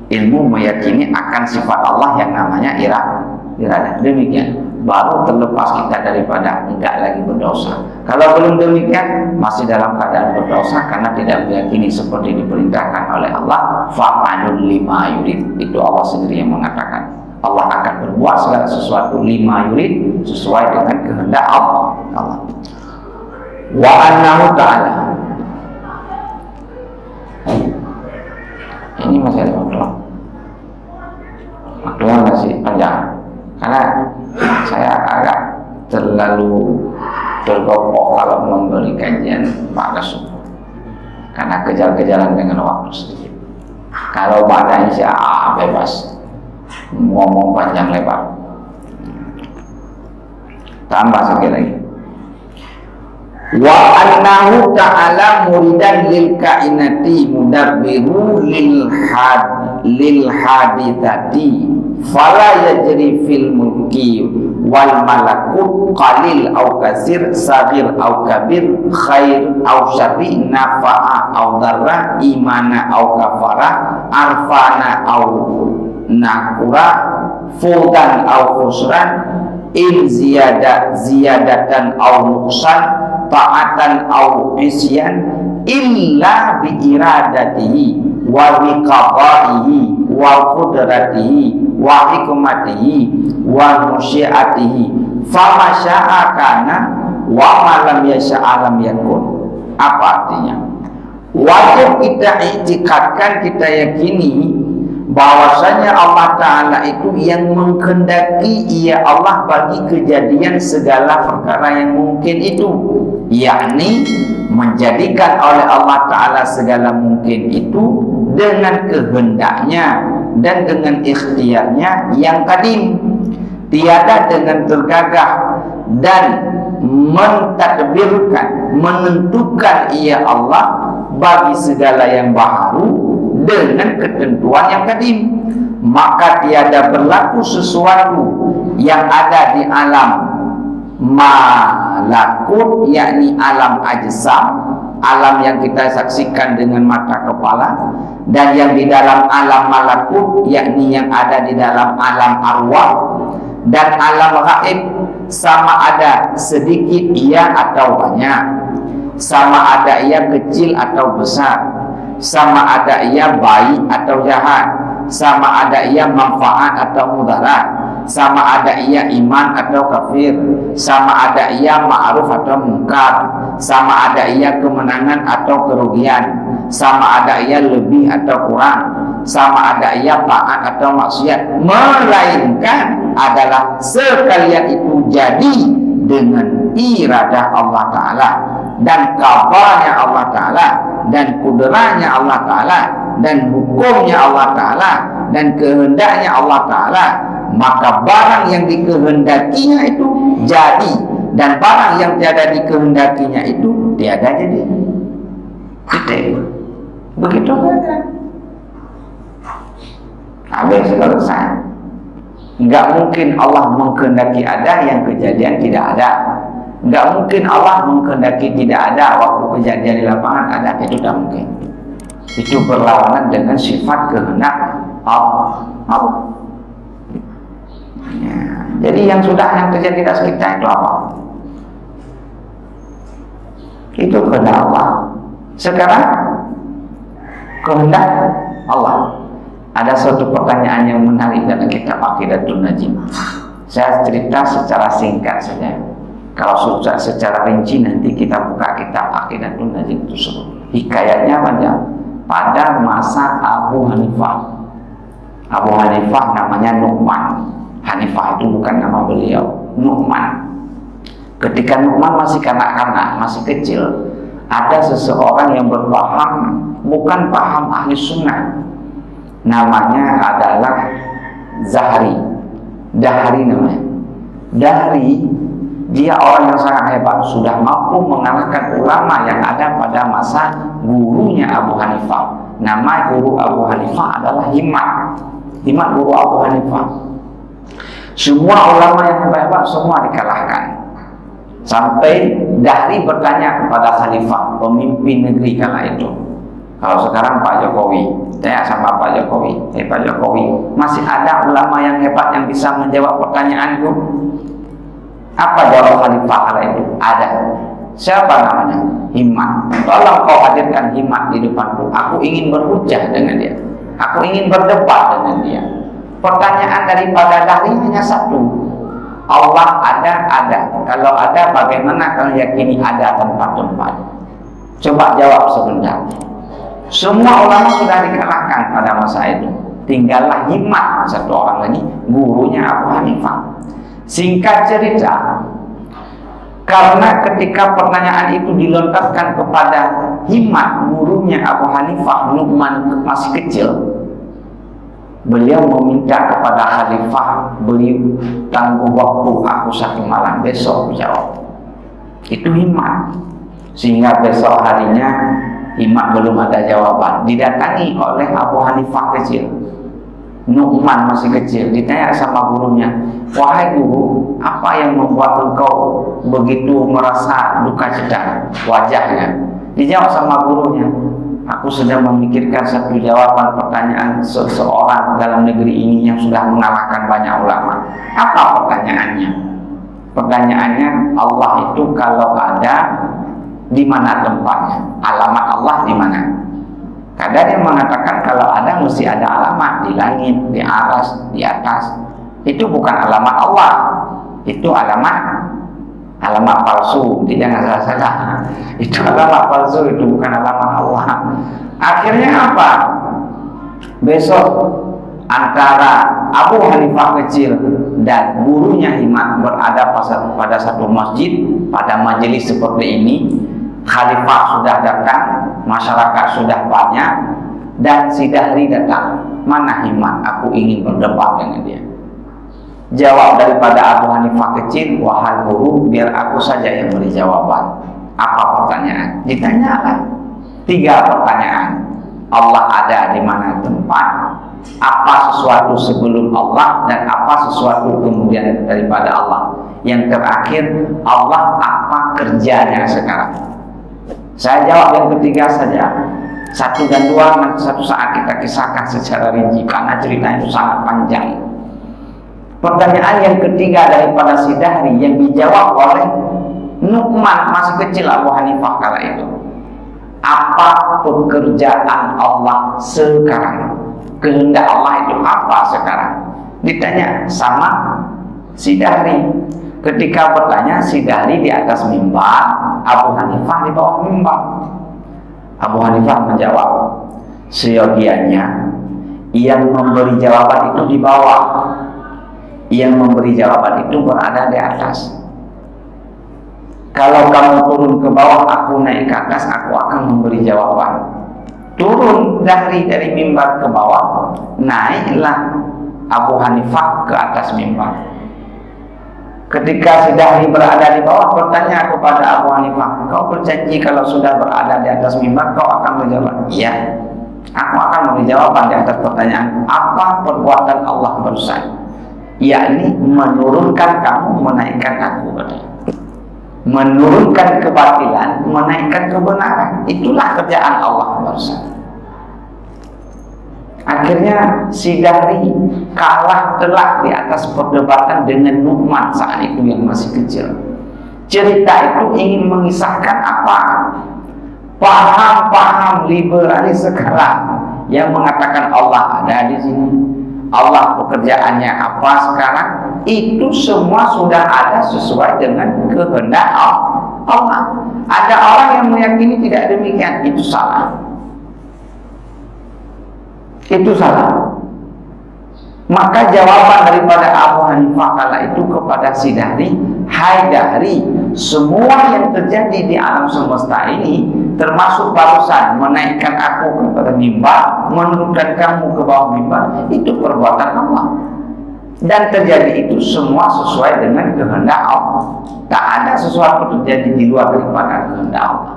[SPEAKER 1] Ilmu meyakini akan sifat Allah yang namanya iradah. Demikian baru terlepas kita daripada enggak lagi berdosa. Kalau belum demikian masih dalam keadaan berdosa karena tidak meyakini seperti diperintahkan oleh Allah. Fa'alul lima yurid, itu Allah sendiri yang mengatakan Allah akan berbuat segala sesuatu lima yurid, sesuai dengan kehendak Allah. Wa annahu ta'ala, ini masih ada waktunya masih panjang karena saya agak terlalu tergopok kalau memberi kajian pada subuh karena kejar-kejaran dengan waktu sedikit. Kalau pada Isya bebas ngomong panjang lebar. Tambah sekali lagi. Wa annahu ta'ala muridan lil kainati mudabbiru lil hadithati fala yajri fil mulki wal malakut qalil au kasir, saghir au kabir, khair au syarri, nafa'a au darra, imana au kafara, arfana au nakura, fudan au khusran, in ziyadatan au nuqsan, ta'atan au isyan, illa bi iradatihi wa bi qada'ihi wa qudratihi wa hikmatihi wa musyiatihi, fama sya'a kana wa ma lam yasha'a lam yakun. Apa artinya? Wajib kita i'tikadkan, kita yakini bahwasanya Allah Ta'ala itu yang menghendaki ia Allah bagi kejadian segala perkara yang mungkin itu, yakni menjadikan oleh Allah Ta'ala segala mungkin itu dengan kehendaknya dan dengan ikhtiarnya yang kadim, tiada dengan tergagah, dan mentadbirkan, menentukan ia Allah bagi segala yang baru dengan ketentuan yang kadim. Maka tiada berlaku sesuatu yang ada di alam malakut, yakni alam ajsam, alam yang kita saksikan dengan mata kepala, dan yang di dalam alam malakut, yakni yang ada di dalam alam arwah dan alam gaib, sama ada sedikit ia atau banyak, sama ada ia kecil atau besar, sama ada ia baik atau jahat, sama ada ia manfaat atau mudarat, sama ada ia iman atau kafir, sama ada ia ma'ruf atau munkar, sama ada ia kemenangan atau kerugian, sama ada ia lebih atau kurang, sama ada ia taat atau maksiat, melainkan adalah sekalian itu jadi dengan iradah Allah Ta'ala dan kabarnya Allah Ta'ala dan kudrahnya Allah Ta'ala dan hukumnya Allah Ta'ala dan kehendaknya Allah Ta'ala. Maka barang yang dikehendakinya itu jadi, dan barang yang tiada dikehendakinya itu tiada jadi. Begitu saja. Habis selesai. Enggak mungkin Allah mengkehendaki ada yang kejadian tidak ada. Enggak mungkin Allah mengkehendaki tidak ada waktu kejadian di lapangan ada. Itu tidak mungkin. Itu berlawanan dengan sifat kehendak Allah. Ya, jadi yang terjadi di sekitar itu apa? Itu kehendak Allah. Sekarang kehendak Allah. Ada suatu pertanyaan yang menarik dalam kitab Aqidatul Najim. Saya cerita secara singkat saja. Kalau secara rinci nanti kita buka kitab Aqidatul Najim tersebut. Hikayatnya panjang. Pada masa Abu Hanifah. Abu Hanifah namanya Nu'man. Hanifah itu bukan nama beliau, Nu'man. Ketika Nu'man masih kanak-kanak, masih kecil, ada seseorang yang berpaham, bukan paham ahli sunnah. Namanya adalah Dahri namanya. Dahri dia orang yang sangat hebat, sudah mampu mengalahkan ulama yang ada pada masa gurunya Abu Hanifah. Nama guru Abu Hanifah adalah Himad. Himad guru Abu Hanifah. Semua ulama yang hebat-hebat semua dikalahkan. Sampai Dahri bertanya kepada Khalifah, pemimpin negeri kala itu. Kalau sekarang Pak Jokowi, tanya sama Pak Jokowi, Pak Jokowi, masih ada ulama yang hebat yang bisa menjawab pertanyaanku? Apa jawab Khalifah kala itu? Ada. Siapa namanya? Himad. Tolong kau hadirkan Himad di depanku. Aku ingin berhujjah dengan dia. Aku ingin berdebat dengan dia. Pertanyaan daripada Dahri hanya satu. Allah ada. Kalau ada, bagaimana kalian yakini ada tempat-tempat? Coba jawab sebentar. Semua ulama sudah dikalahkan pada masa itu. Tinggallah Himad, satu orang lagi, gurunya Abu Hanifah. Singkat cerita, karena ketika pertanyaan itu dilontarkan kepada Himad, gurunya Abu Hanifah, Nu'man masih kecil, beliau meminta kepada Khalifah, beliau tangguh waktu aku satu malam, besok jawab. Itu Himad. Sehingga besok harinya Himad belum ada jawaban. Didatangi oleh Abu Hanifah kecil, Nu'man masih kecil, ditanya sama gurunya, wahai guru, apa yang membuat engkau begitu merasa duka cita wajahnya? Dijawab sama gurunya, aku sedang memikirkan satu jawaban pertanyaan seseorang dalam negeri ini yang sudah mengalahkan banyak ulama. Apa pertanyaannya? Pertanyaannya, Allah itu kalau ada, di mana tempatnya? Alamat Allah di mana? Kadang dia mengatakan kalau ada mesti ada alamat di langit, di aras, di atas. Itu bukan alamat Allah, itu alamat palsu. Jangan salah-salah. Itu alamat palsu, itu bukan alamat Allah. Akhirnya apa? Besok antara Abu Hanifah kecil dan gurunya Himad berada pada satu masjid, pada majelis seperti ini. Khalifah sudah datang, masyarakat sudah banyak, dan si Dahri datang. Mana Himad? Aku ingin berdebat dengan dia. Jawab daripada Abu Hanifah kecil, wahai guru, biar aku saja yang beri jawaban. Apa pertanyaan? Ditanyakan 3 pertanyaan. Allah ada di mana tempat? Apa sesuatu sebelum Allah, dan apa sesuatu kemudian daripada Allah? Yang terakhir, Allah apa kerjanya sekarang? Saya jawab yang ketiga saja. 1 dan 2 nanti satu saat kita kisahkan secara rinci karena cerita itu sangat panjang. Pertanyaan yang ketiga daripada si Dahri yang dijawab oleh Nu'man, masih kecil Abu Hanifah kala itu. Apa pekerjaan Allah sekarang? Kehendak Allah itu apa sekarang? Ditanya sama si Dahri. Ketika bertanya, si Dahri di atas mimbar, Abu Hanifah di bawah mimbar. Abu Hanifah menjawab, seyogianya yang memberi jawaban itu di bawah, yang memberi jawaban itu berada di atas. Kalau kamu turun ke bawah, aku naik ke atas, aku akan memberi jawaban. Turun Dahri dari mimbar ke bawah, naiklah Abu Hanifah ke atas mimbar. Ketika si Dahri berada di bawah, bertanya kepada Abu Hanifah, kau berjanji kalau sudah berada di atas mimbar kau akan menjawab? Iya, aku akan memberi jawaban di atas pertanyaan apa perbuatan Allah barusan, yakni menurunkan kamu, menaikkan aku. Menurunkan kebatilan, menaikkan kebenaran. Itulah kerjaan Allah barusan. Akhirnya si Dahri kalah telak di atas perdebatan dengan Nu'man saat itu yang masih kecil. Cerita itu ingin mengisahkan apa? Paham-paham liberalis sekarang yang mengatakan Allah ada di sini, Allah pekerjaannya apa sekarang, itu semua sudah ada sesuai dengan kehendak Allah. Ada orang yang meyakini tidak demikian, itu salah. Itu salah. Maka jawaban daripada Abu Hanifah kala itu kepada si Dahri, hai Dahri, semua yang terjadi di alam semesta ini, termasuk barusan menaikkan aku kepada mimbar, menurunkan kamu ke bawah mimbar, itu perbuatan Allah. Dan terjadi itu semua sesuai dengan kehendak Allah. Tak ada sesuatu terjadi di luar daripada kehendak Allah.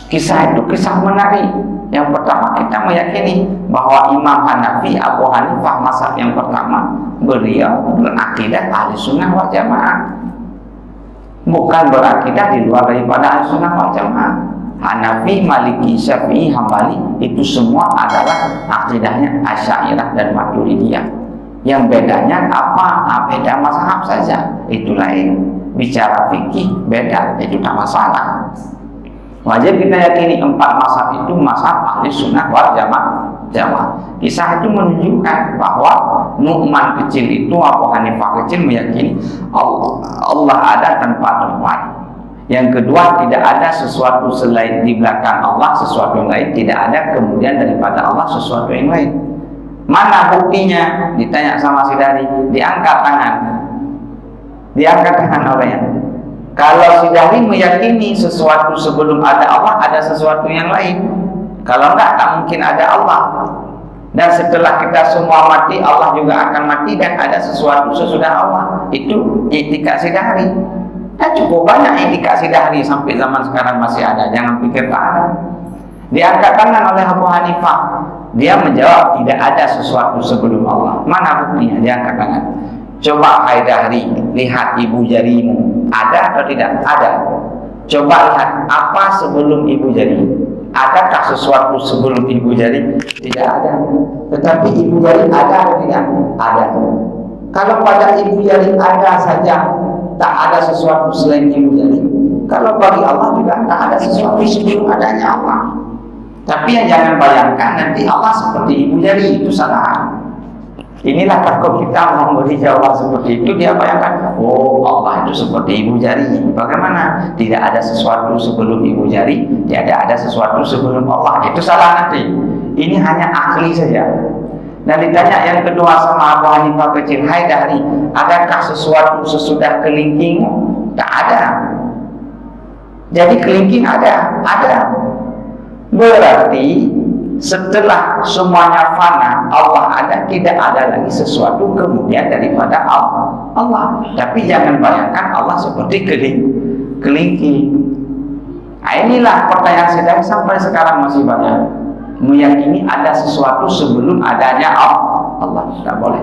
[SPEAKER 1] Kisah itu kisah menarik. Yang pertama kita meyakini bahwa Imam Hanafi, Abu Hanifah mazhab yang pertama, beliau berakidah ahli sunnah wal jamaah, bukan berakidah di luar daripada ahli sunnah wal jamaah. Hanafi, Maliki, Syafi'i, Hambali itu semua adalah akidahnya Asy'ariyah dan Maturidiyah. Yang bedanya apa? Beda mazhab saja, itu lain. Bicara fikih beda, itu tak masalah. Wajib kita yakini 4 mazhab itu mazhab ahli sunnah wal jamaah. Kisah itu menunjukkan bahwa Nu'man kecil itu, Abu Hanifah kecil meyakini Allah ada tanpa tempat. Yang kedua, tidak ada sesuatu selain di belakang Allah, sesuatu yang lain tidak ada kemudian daripada Allah sesuatu yang lain. Mana buktinya? Ditanya sama si Dari, diangkat tangan. Diangkat tangan olehnya. Kalau si Dari meyakini sesuatu sebelum ada Allah, ada sesuatu yang lain. Kalau enggak, tak mungkin ada Allah. Dan setelah kita semua mati, Allah juga akan mati dan ada sesuatu sesudah Allah. Itu i'tikad si Dari. Dan cukup banyak i'tikad si Dari sampai zaman sekarang masih ada. Jangan pikir tak ada. Diangkat tangan oleh Abu Hanifah. Dia menjawab tidak ada sesuatu sebelum Allah. Mana buktinya? Diangkat tangan. Coba hai Dahri, lihat ibu jarimu. Ada atau tidak? Ada. Coba lihat apa sebelum ibu jari. Adakah sesuatu sebelum ibu jari? Tidak ada. Tetapi ibu jari ada atau tidak? Ada. Kalau pada ibu jari ada saja, tak ada sesuatu selain ibu jari. Kalau bagi Allah juga tak ada sesuatu sebelum adanya Allah. Tapi yang jangan bayangkan nanti Allah seperti ibu jari, itu salah. Inilah kalau kita memberi jawaban seperti itu, dia bayangkan, oh Allah itu seperti ibu jari. Bagaimana? Tidak ada sesuatu sebelum ibu jari, tidak ada sesuatu sebelum Allah. Itu salah nanti. Ini hanya akli saja. Dan ditanya yang kedua sama Abu Hanifah kecil, hai Dahri, adakah sesuatu sesudah kelingkingmu? Tak ada. Jadi kelingking ada. Berarti setelah semuanya fana, Allah ada, tidak ada lagi sesuatu kemudian daripada Allah. Tapi jangan bayangkan Allah seperti kelingking. Nah, inilah pertanyaan saya sampai sekarang masih banyak meyakini ada sesuatu sebelum adanya Allah. Tidak boleh.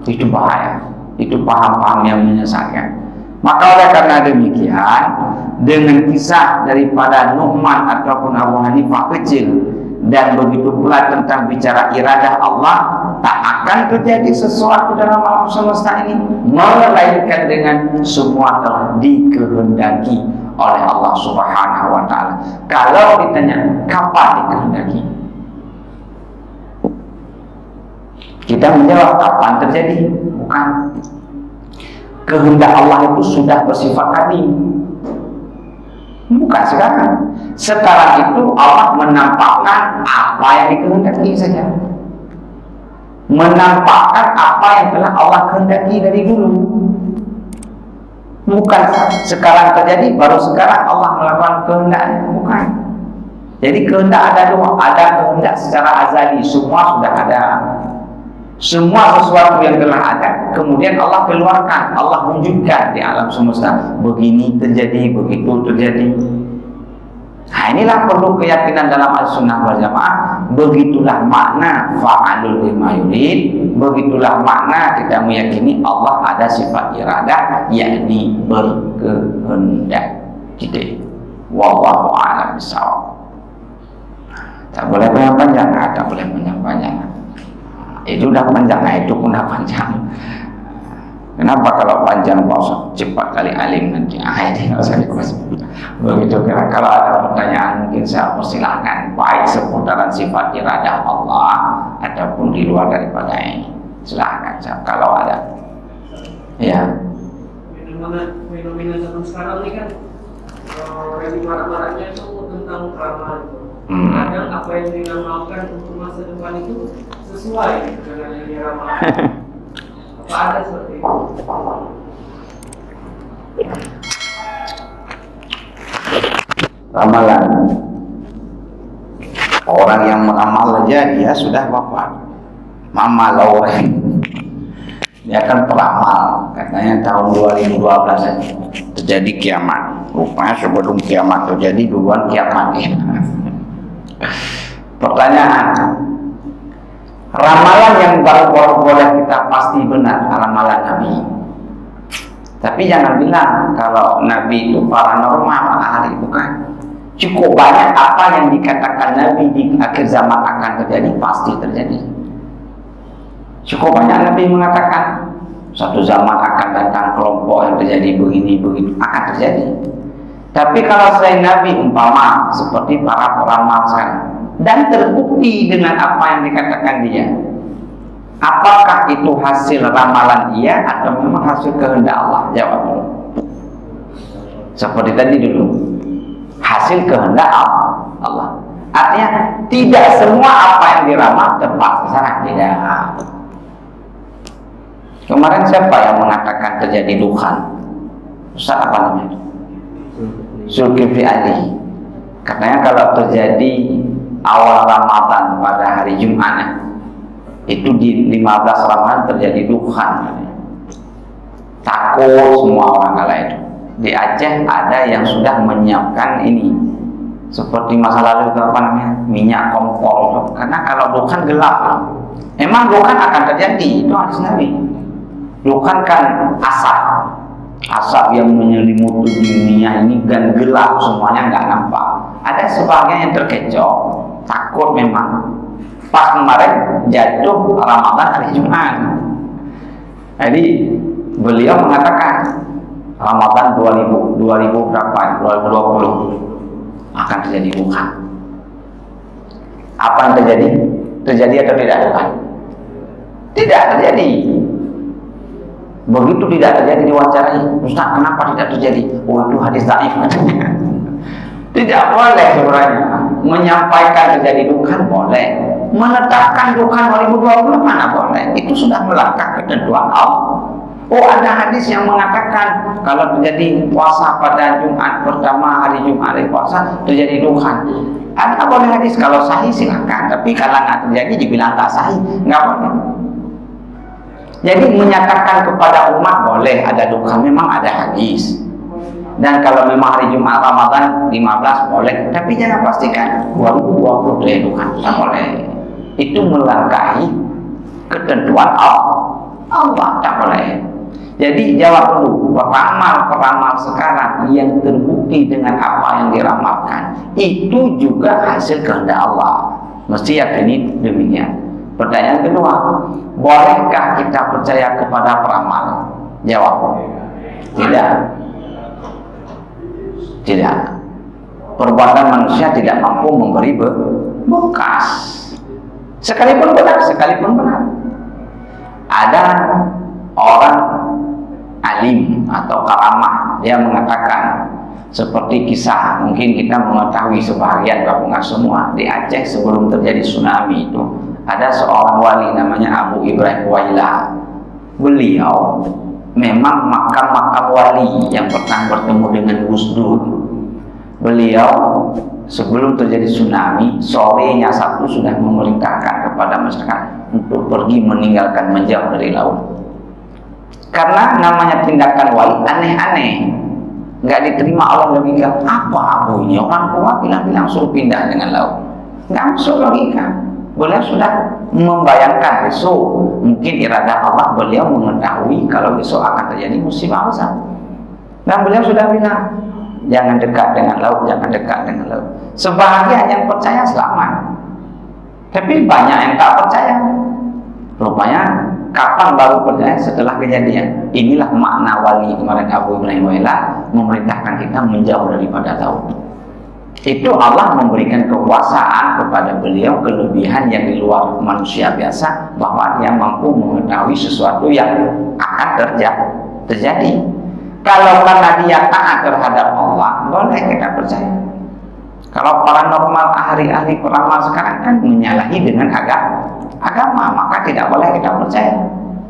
[SPEAKER 1] Itu bahaya. Itu paham-paham yang menyesatkan. Maka oleh karena demikian, dengan kisah daripada Nu'man ataupun Abu Hanifah kecil, dan begitu pula tentang bicara iradah Allah, tak akan terjadi sesuatu dalam alam semesta ini melainkan dengan semua telah dikehendaki oleh Allah Subhanahu wa ta'ala. Kalau ditanya kapan dikehendaki, kita menjawab kapan terjadi. Bukan. Kehendak Allah itu sudah bersifat kadim. Bukan sekarang. Sekarang itu Allah menampakkan apa yang dikehendaki saja. Menampakkan apa yang telah Allah kehendaki dari dulu. Bukan sekarang terjadi, baru sekarang Allah melakukan kehendaknya. Bukan. Jadi kehendak ada dua. Ada kehendak secara azali, semua sudah ada. Semua sesuatu yang telah ada, kemudian Allah keluarkan, Allah wujudkan di alam semesta. Begini terjadi, begitu terjadi. Nah, inilah perlu keyakinan dalam al-sunnah wal jamaah. Begitulah makna fa'alul lima yurid. Begitulah makna kita meyakini Allah ada sifat iradah, yakni berkehendak. Gitu. Wallahu a'lam bishawab. Tak boleh panjang-panjang, tak boleh panjang-panjang. Itu udah panjang, itu pun udah panjang. Kenapa kalau panjang Pak cepat kali alim nanti? Ini nggak usah dibahas. Begitu kira. Kalau ada pertanyaan mungkin saya persilahkan, baik seputaran sifat iradah Allah ataupun di luar daripada ini. Silahkan kalau ada. Ya. Fenomena zaman sekarang ini kan lagi marak-maraknya itu tentang karma itu. Kadang apa yang diramalkan untuk masa depan itu sesuai dengan yang diramalkan. Apa ada seperti itu? Ramalan. Orang yang meramal aja dia sudah wafat. Mama Lauren. Dia akan peramal, katanya tahun 2012 aja terjadi kiamat. Rupanya sebelum kiamat terjadi duluan kiamat ya. Pertanyaan, ramalan yang baru boleh kita pasti benar, ramalan Nabi. Tapi jangan bilang kalau Nabi itu paranormal ahli, bukan. Cukup banyak apa yang dikatakan Nabi di akhir zaman akan terjadi, pasti terjadi. Cukup banyak Nabi mengatakan suatu zaman akan datang kelompok yang terjadi begini akan terjadi. Tapi kalau selain Nabi umpama seperti para peramal sekarang dan terbukti dengan apa yang dikatakan dia, apakah itu hasil ramalan dia atau memang hasil kehendak Allah? Jawab dulu. Seperti tadi dulu, hasil kehendak Allah. Artinya tidak semua apa yang diramal tepat sasaran, tidak. Kemarin siapa yang mengatakan terjadi dukhan? Ustaz apa namanya? Zulkifli Ali. Katanya kalau terjadi awal Ramadan pada hari Jumat, itu di 15 Ramadan terjadi dukhan. Takut semua orang kala itu. Di Aceh ada yang sudah menyiapkan ini, seperti masa lalu itu apa namanya, minyak kompor. Karena kalau dukhan gelap, emang dukhan akan terjadi, itu hadis Nabi. Dukhan kan asap yang menyelimuti dunia ini dan gelap, semuanya nggak nampak. Ada sebagian yang terkecoh, takut memang. Pas kemarin jatuh Ramadan hari Jumat, jadi beliau mengatakan Ramadan 2000 berapa? 2020 akan terjadi dukhan. Apa yang terjadi? Terjadi atau tidak dukhan? Tidak terjadi. Begitu tidak terjadi diwawancarai, Ustaz kenapa tidak terjadi? Oh itu hadis dhaif katanya. Tidak boleh sebenarnya menyampaikan terjadi dukhan, boleh. Menetapkan dukhan 2020 mana boleh? Itu sudah melanggar ketentuan Allah. Oh ada hadis yang mengatakan kalau terjadi puasa pada Jumat pertama, hari Jumat hari puasa terjadi dukhan. Ada boleh hadis, kalau sahih silakan, tapi kalau nggak terjadi dibilang tak sahih, nggak boleh. Jadi menyatakan kepada umat boleh ada dukhan, memang ada hadis. Dan kalau memang hari Jumat Ramadan 15 boleh, tapi jangan pastikan 2020 terjadi dukhan, tak boleh. Itu melangkahi ketentuan Allah, tak boleh. Jadi jawab dulu, peramal sekarang yang terbukti dengan apa yang diramalkan itu juga hasil kehendak Allah. Mesti yakini demikian. Pertanyaan kedua, bolehkah kita percaya kepada peramal? Jawab, tidak. Tidak. Perbuatan manusia tidak mampu memberi bekas. Sekalipun benar. Ada orang alim atau karamah, dia mengatakan seperti kisah, mungkin kita mengetahui sebahagian, tapi nggak semua. Di Aceh sebelum terjadi tsunami itu ada seorang wali namanya Abu Ibrahim Waila. Beliau memang makam wali yang pernah bertemu dengan Gus Dur. Beliau sebelum terjadi tsunami, sorenya Sabtu sudah memerintahkan kepada masyarakat untuk pergi meninggalkan, menjauh dari laut. Karena namanya tindakan wali aneh-aneh, nggak diterima Allah logika. Apa ini orang tua bilang suruh pindah dengan laut, nggak masuk logika. Beliau sudah membayangkan besok mungkin iradah Allah, beliau mengetahui kalau besok akan terjadi musibah besar. Dan beliau sudah bilang jangan dekat dengan laut, jangan dekat dengan laut. Sebahagian yang percaya selamat, tapi banyak yang tak percaya. Rupanya kapan baru percaya? Setelah kejadian. Inilah makna wali kemarin Abu Ibrahim Waila memerintahkan kita menjauh daripada laut. Itu Allah memberikan kekuasaan kepada beliau, kelebihan yang di luar manusia biasa, bahwa dia mampu mengetahui sesuatu yang akan terjadi. Kalau karena dia taat terhadap Allah, boleh kita percaya. Kalau paranormal ahli-ahli peramal sekarang kan menyalahi dengan agama, maka tidak boleh kita percaya.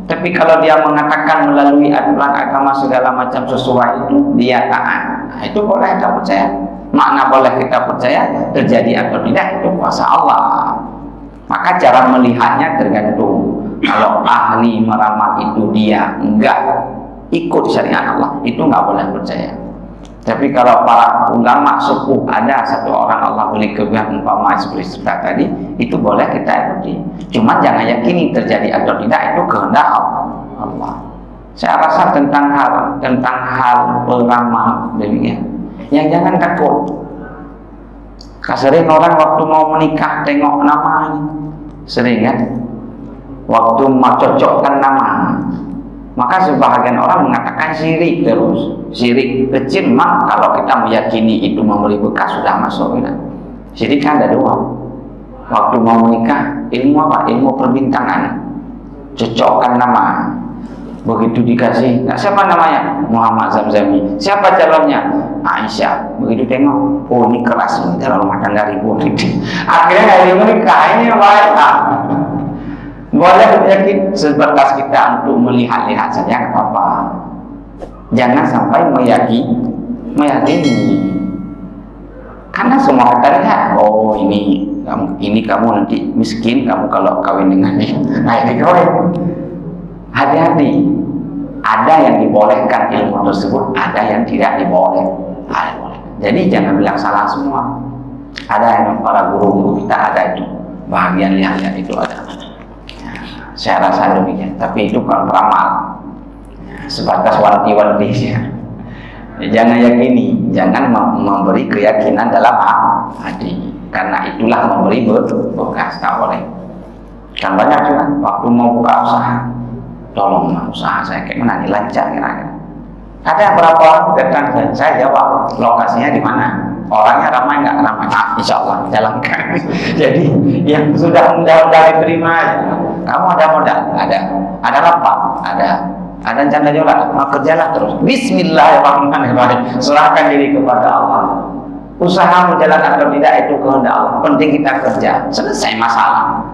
[SPEAKER 1] Tapi kalau dia mengatakan melalui aturan agama segala macam sesuai itu, dia taat, itu boleh kita percaya. Makna boleh kita percaya, terjadi atau tidak itu kuasa Allah. Maka cara melihatnya tergantung. Kalau ahli meramal itu dia enggak ikut syariat Allah, itu enggak boleh percaya. Tapi kalau para ulama sepuh, ada satu orang Allah beri kebiasaan umpama seperti tadi, itu boleh kita ikuti. Cuma jangan yakini terjadi atau tidak, itu kehendak Allah. Saya rasa tentang hal peramal demikian. Yang jangan takut. Sering orang waktu mau menikah tengok nama, sering kan? Waktu mau cocokkan nama, maka sebahagian orang mengatakan syirik terus. Syirik kecil mak kalau kita meyakini itu memberi bekas sudah masuk. Kan? Syirik kan ada dua. Waktu mau menikah, ilmu apa? Ilmu perbintangan. Cocokkan nama. Begitu dikasih, nah, siapa namanya? Muhammad Zamzami. Siapa calonnya? Aisyah. Begitu tengok, oh ini keras ini dalam rumah tangga ribut. Akhirnya dari menikah ini baik. Boleh yakin sebatas kita untuk melihat-lihat saja, nggak apa-apa. Jangan sampai meyakini. Karena semua kita lihat, oh ini kamu nanti miskin, kamu kalau kawin dengan dia. Nah ini kawin. Hati-hati, ada yang dibolehkan ilmu tersebut, ada yang tidak diboleh. Jadi jangan bilang salah semua. Ada yang para guru kita ada itu, bahagian lihat-lihat itu ada. Saya rasa demikian. Tapi itu kalau peramal, sebatas wanti-wanti. Jangan yakini, jangan memberi keyakinan dalam hati, karena itulah memberi bekas. Tak boleh. Kan banyak juga waktu mau buka usaha. Tolong usaha saya kayak mana nih, lancar kira-kira. Ada berapa orang datang, saya jawab lokasinya di mana, orangnya ramai nggak ramai, insya Allah jalankan. Jadi yang sudah diterima aja. Kamu ada modal, ada lapak, ada janda jualan, mau kerjalah terus. Bismillahirrahmanirrahim. Serahkan diri kepada Allah. Usaha menjalan atau tidak itu kehendak Allah. Penting kita kerja, selesai masalah.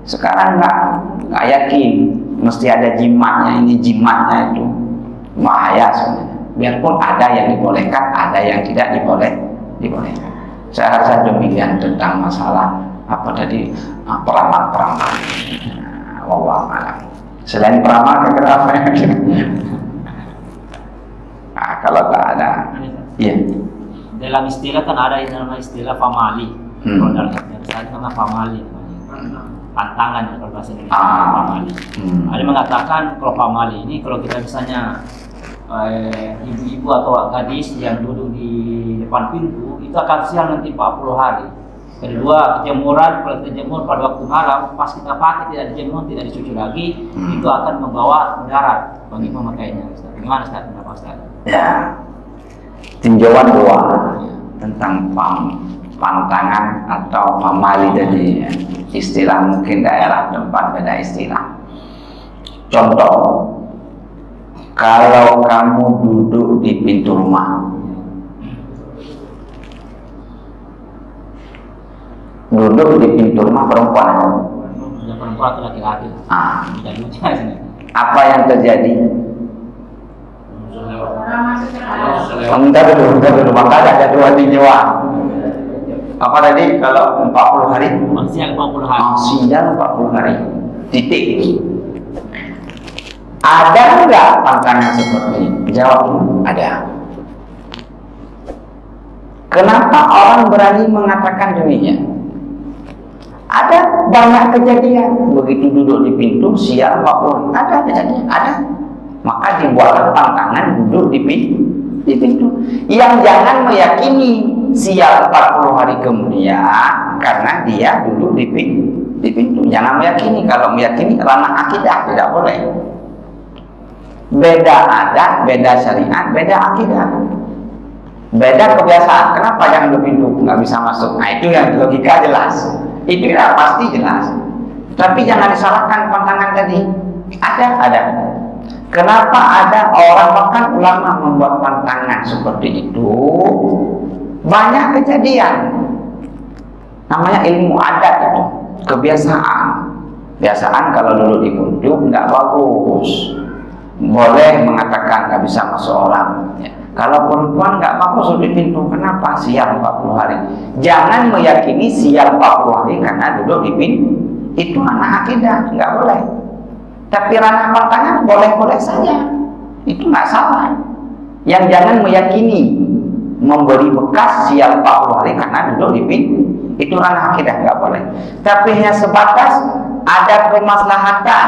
[SPEAKER 1] Sekarang nggak yakin. Mesti ada jimatnya, ini jimatnya itu bahaya sebenarnya. Biarpun ada yang dibolehkan, ada yang tidak dibolehkan. Saya rasa demikian tentang masalah apa tadi, peramal. Wallahu a'lam. Selain peramal, kira-kira apa yang kalau nggak ada, iya.
[SPEAKER 2] Dalam istilah kan ada yang namanya istilah famali. Kalau dalam istilah nama famali. Pantangan kalau bahasa Indonesia famali. Ada mengatakan kalau famali ini kalau kita misalnya ibu-ibu atau gadis yang duduk di depan pintu itu akan siang nanti 40 hari. Kedua, kejemuran, kalau kita jemur pada waktu malam pas kita pakai tidak dijemur, tidak dicuci lagi, itu akan membawa mudarat bagi pemakainya. Gimana Ustaz pendapat Ustaz?
[SPEAKER 1] Ya, tinjauan dua tentang pantangan atau famali dari istilah, mungkin daerah tempat beda istilah. Contoh, kalau kamu duduk di pintu rumah, perempuan
[SPEAKER 2] atau laki-laki.
[SPEAKER 1] Apa yang terjadi? Bentar dulu, maka ada dua tinjauan. Apa tadi kalau 40 hari?
[SPEAKER 2] Maksimal 40 hari.
[SPEAKER 1] Maksimal 40 hari. Titik. Ada enggak pantangan seperti ini? Jawab, ada. Kenapa orang berani mengatakan demikian? Ada banyak kejadian. Begitu duduk di pintu, siang 40 hari. Ada kejadian, ada. Maka dibuatkan pantangan duduk di pintu. Yang jangan meyakini siang 40 hari kemudian karena dia duduk di pintu. Jangan meyakini. Kalau meyakini ranah akidah, tidak boleh. Beda adat, beda syariat, beda akidah, beda kebiasaan. Kenapa jangan di pintu, nggak bisa masuk? Nah itu yang logika jelas. Itu ya pasti jelas. Tapi jangan disalahkan pantangan tadi. Ada. Kenapa ada orang, bahkan ulama membuat pantangan seperti itu? Banyak kejadian. Namanya ilmu adat itu, kebiasaan. Kebiasaan kalau dulu di pintu nggak bagus. Boleh mengatakan nggak bisa masuk orang. Ya. Kalau perempuan nggak bagus di pintu, kenapa? Siang 40 hari. Jangan meyakini siang 40 hari karena duduk di pintu. Itu anak akidah, nggak boleh. Tapi ranah pantangan boleh-boleh saja, itu nggak salah. Yang jangan meyakini memberi bekas siang 40 hari karena duduk di pintu, itu ranah akidah, nggak boleh. Tapi hanya sebatas ada kemaslahatan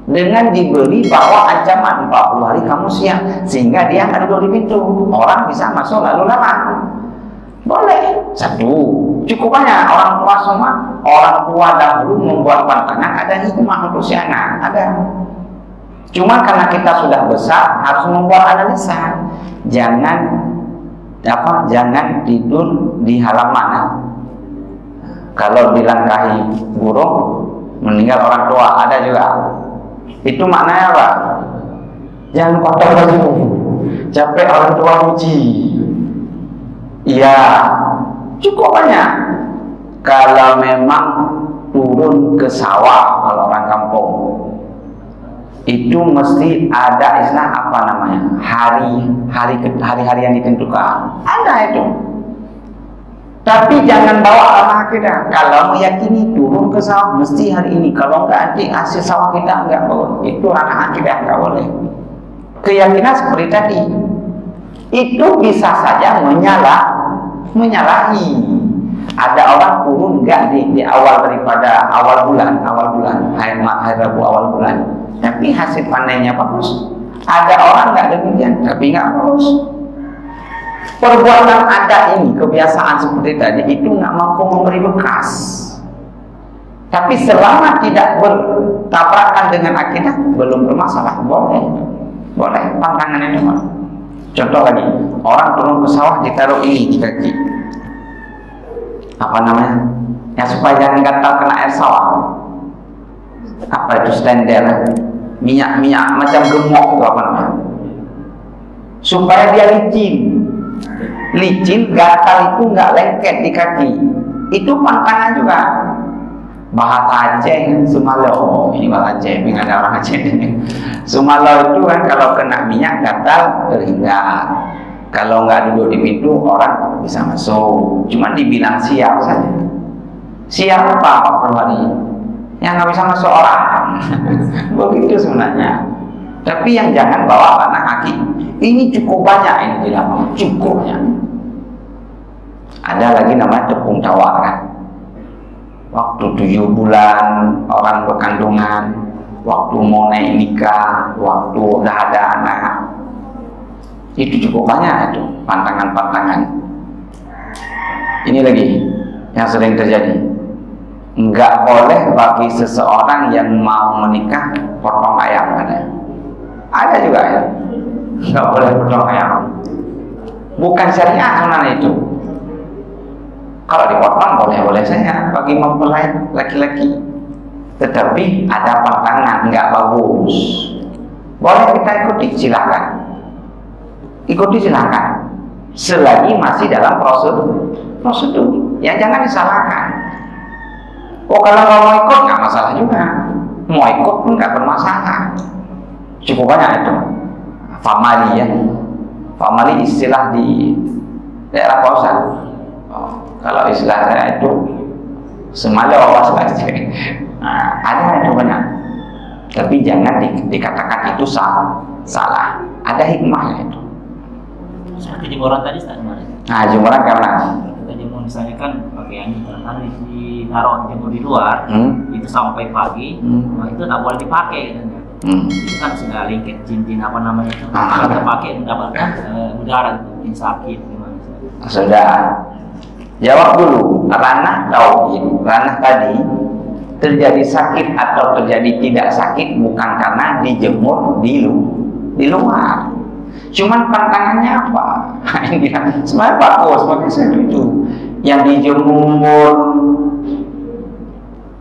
[SPEAKER 1] dengan diberi bahwa ancaman 40 hari kamu siang, sehingga dia nggak duduk di pintu, orang bisa masuk lalu lalang. Boleh. Satu, cukup banyak orang tua semua. Orang tua dahulu membuat pantangan ada hikmah untuk si anak, ada. Cuma karena kita sudah besar harus membuat analisa. Jangan tidur di halaman. Kalau dilangkahi burung meninggal orang tua, ada juga. Itu maknanya apa? Jangan kotor baju, capek orang tua uji. Iya, cukup banyak. Kalau memang turun ke sawah, kalau orang kampung itu mesti ada istilah apa namanya, hari yang ditentukan, ada itu. Tapi jangan bawa ranah akidah. Kalau meyakini turun ke sawah mesti hari ini, kalau enggak nanti hasil sawah kita enggak boleh. Itu ranah akidah, enggak boleh. Keyakinan seperti tadi itu bisa saja menyalahi. Ada orang turun enggak di awal daripada awal bulan, hari Rabu awal bulan, tapi hasil panennya bagus. Ada orang enggak demikian, tapi enggak bagus. Perbuatan ada ini, kebiasaan seperti tadi itu enggak mampu memberi bekas. Tapi selama tidak bertabrakan dengan akidah, belum bermasalah, boleh pantangan itu. Contoh lagi, orang turun ke sawah ditaruh ini di kaki, apa namanya, yang supaya jangan gatal kena air sawah. Apa itu, stender, minyak macam gemuk itu apa namanya, supaya dia licin, gatal itu nggak lengket di kaki. Itu pantangan juga. Bahasa Aceh, Sumalo, ini bahasa Aceh, nggak ada orang Aceh ini. Sumalo itu kan kalau kena minyak gatal terhindar. Kalau nggak duduk di pintu orang bisa masuk. Cuma dibilang siap saja. Siap apa 40 hari? Yang nggak bisa masuk orang. Begitu sebenarnya. Tapi yang jangan bawa ranah aki. Ini cukup banyak ini di lapangan, cukupnya. Ada lagi namanya tepung tawar kan. Waktu 7 bulan orang berkandungan, waktu mau naik nikah, waktu udah ada anak, itu cukup banyak itu pantangan-pantangan. Ini lagi yang sering terjadi. Enggak boleh bagi seseorang yang mau menikah potong ayam, ada juga ya. Enggak boleh potong ayam. Bukan syariat sebenarnya itu. Kalau dipotong boleh-boleh saja bagi mempelai laki-laki. Tetapi ada pantangan, enggak bagus. Boleh kita ikuti, silakan. Ikuti silakan. Selagi masih dalam prosedur. Yang jangan disalahkan. Oh, kalau nggak mau ikut nggak masalah juga. Mau ikut pun nggak bermasalah. Cukup banyak itu. Famali ya. Famali istilah di daerah Pausan. Kalau istilah saya itu semalo awas saja. Nah, ada itu banyak. Tapi jangan dikatakan itu salah. Ada hikmahnya itu.
[SPEAKER 2] Seperti jemuran tadi,
[SPEAKER 1] Nah, jemuran karena
[SPEAKER 2] kita jemur misalnya kan pakaian harus ditaruh jemur di luar, itu sampai pagi, nah itu nggak boleh dipakai katanya. Itu kan sudah lingkit cincin apa namanya itu. Kalau terpakai mendapatkan udara, mungkin sakit gimana.
[SPEAKER 1] Sudah. Jawab dulu, ranah tauhid, ranah tadi terjadi sakit atau terjadi tidak sakit bukan karena dijemur di luar. Cuman pantangannya apa? Ini sebenarnya bagus, makanya saya setuju. Yang dijemur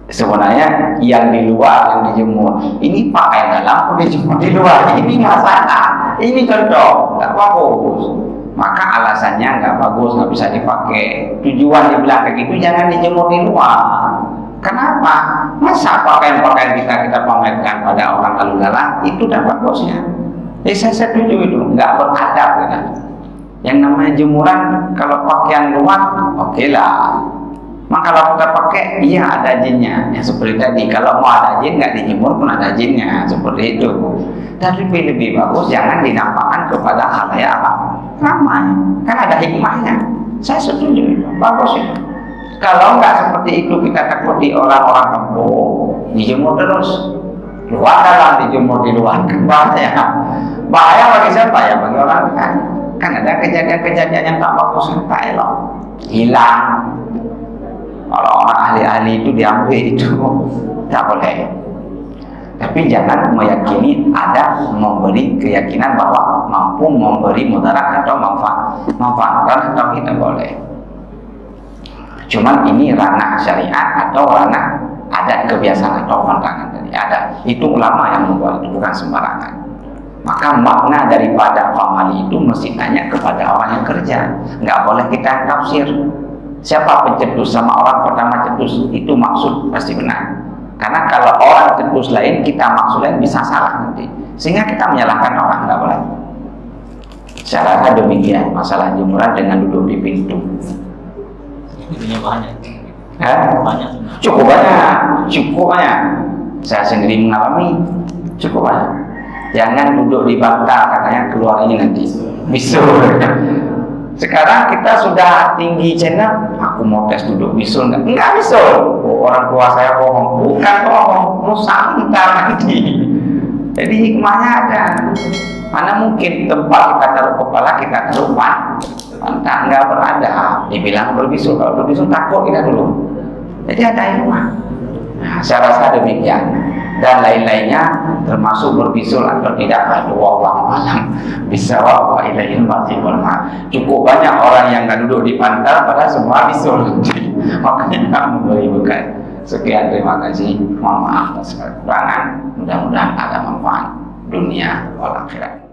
[SPEAKER 1] sebenarnya yang di luar yang dijemur. Ini pakai dalam, dijemur di luar. Ini masalah. Ini contoh, nggak bagus. Maka alasannya nggak bagus, nggak bisa dipakai. Tujuan dibilang kayak gitu, jangan dijemur di luar. Kenapa? Masa pakaian-pakaian kita pamerkan pada orang lalu lalang, itu udah bagusnya. Saya setuju itu, nggak beradab kan. Yang namanya jemuran, kalau pakaian luar, oke lah. Maka kalau kita pakai, iya ada jinnya. Ya seperti tadi, kalau mau ada jin nggak dijemur pun ada jinnya, seperti itu. Tapi lebih bagus jangan dinampakkan kepada khalayak ramai. Kan ada hikmahnya. Saya setuju itu, bagus itu. Kalau nggak seperti itu kita takuti orang-orang kampung, dijemur terus. Luar dalam dijemur di luar, bahaya. Bahaya bagi siapa ya? Bagi orang kan. Kan ada kejadian-kejadian yang tak bagus, yang tak elok, hilang. Kalau orang ahli-ahli itu diambil itu tak boleh. Tapi jangan meyakini ada memberi keyakinan bahwa mampu memberi mudarat atau manfaat atau tidak boleh. Cuman ini ranah syariat atau ranah adat kebiasaan atau pantangan tadi ada. Itu ulama yang membuat itu, bukan sembarangan. Maka makna daripada famali itu mesti tanya kepada orang yang kerja. Nggak boleh kita tafsir. Siapa pencetus sama orang pertama cetus itu maksud pasti benar. Karena kalau orang cetus lain kita maksud lain bisa salah nanti. Sehingga kita menyalahkan orang, nggak boleh. Saya rasa demikian masalah jemuran dengan duduk di pintu.
[SPEAKER 2] Itunya banyak.
[SPEAKER 1] Banyak. Cukup banyak. Saya sendiri mengalami cukup banyak. Jangan duduk di bantal, katanya keluar ini nanti bisul. Sekarang kita sudah tinggi channel, aku mau tes duduk bisul enggak bisul. Orang tua saya bohong, bukan bohong, musa ntar nanti. Jadi hikmahnya ada. Mana mungkin tempat kita taruh kepala kita taruh pantat, nggak berada. Dibilang berbisul, kalau berbisul takut kita dulu. Jadi ada hikmah. Nah, saya rasa demikian. Dan lain-lainnya termasuk berbisul atau tidak, wallahu a'lam bishawab wa ilaihil masih berma. Cukup banyak orang yang nggak duduk di pantai pada semua bisul. Makanya memberi bukan. Sekian, terima kasih. Mohon maaf atas kekurangan. Mudah-mudahan ada manfaat dunia wal akhirat.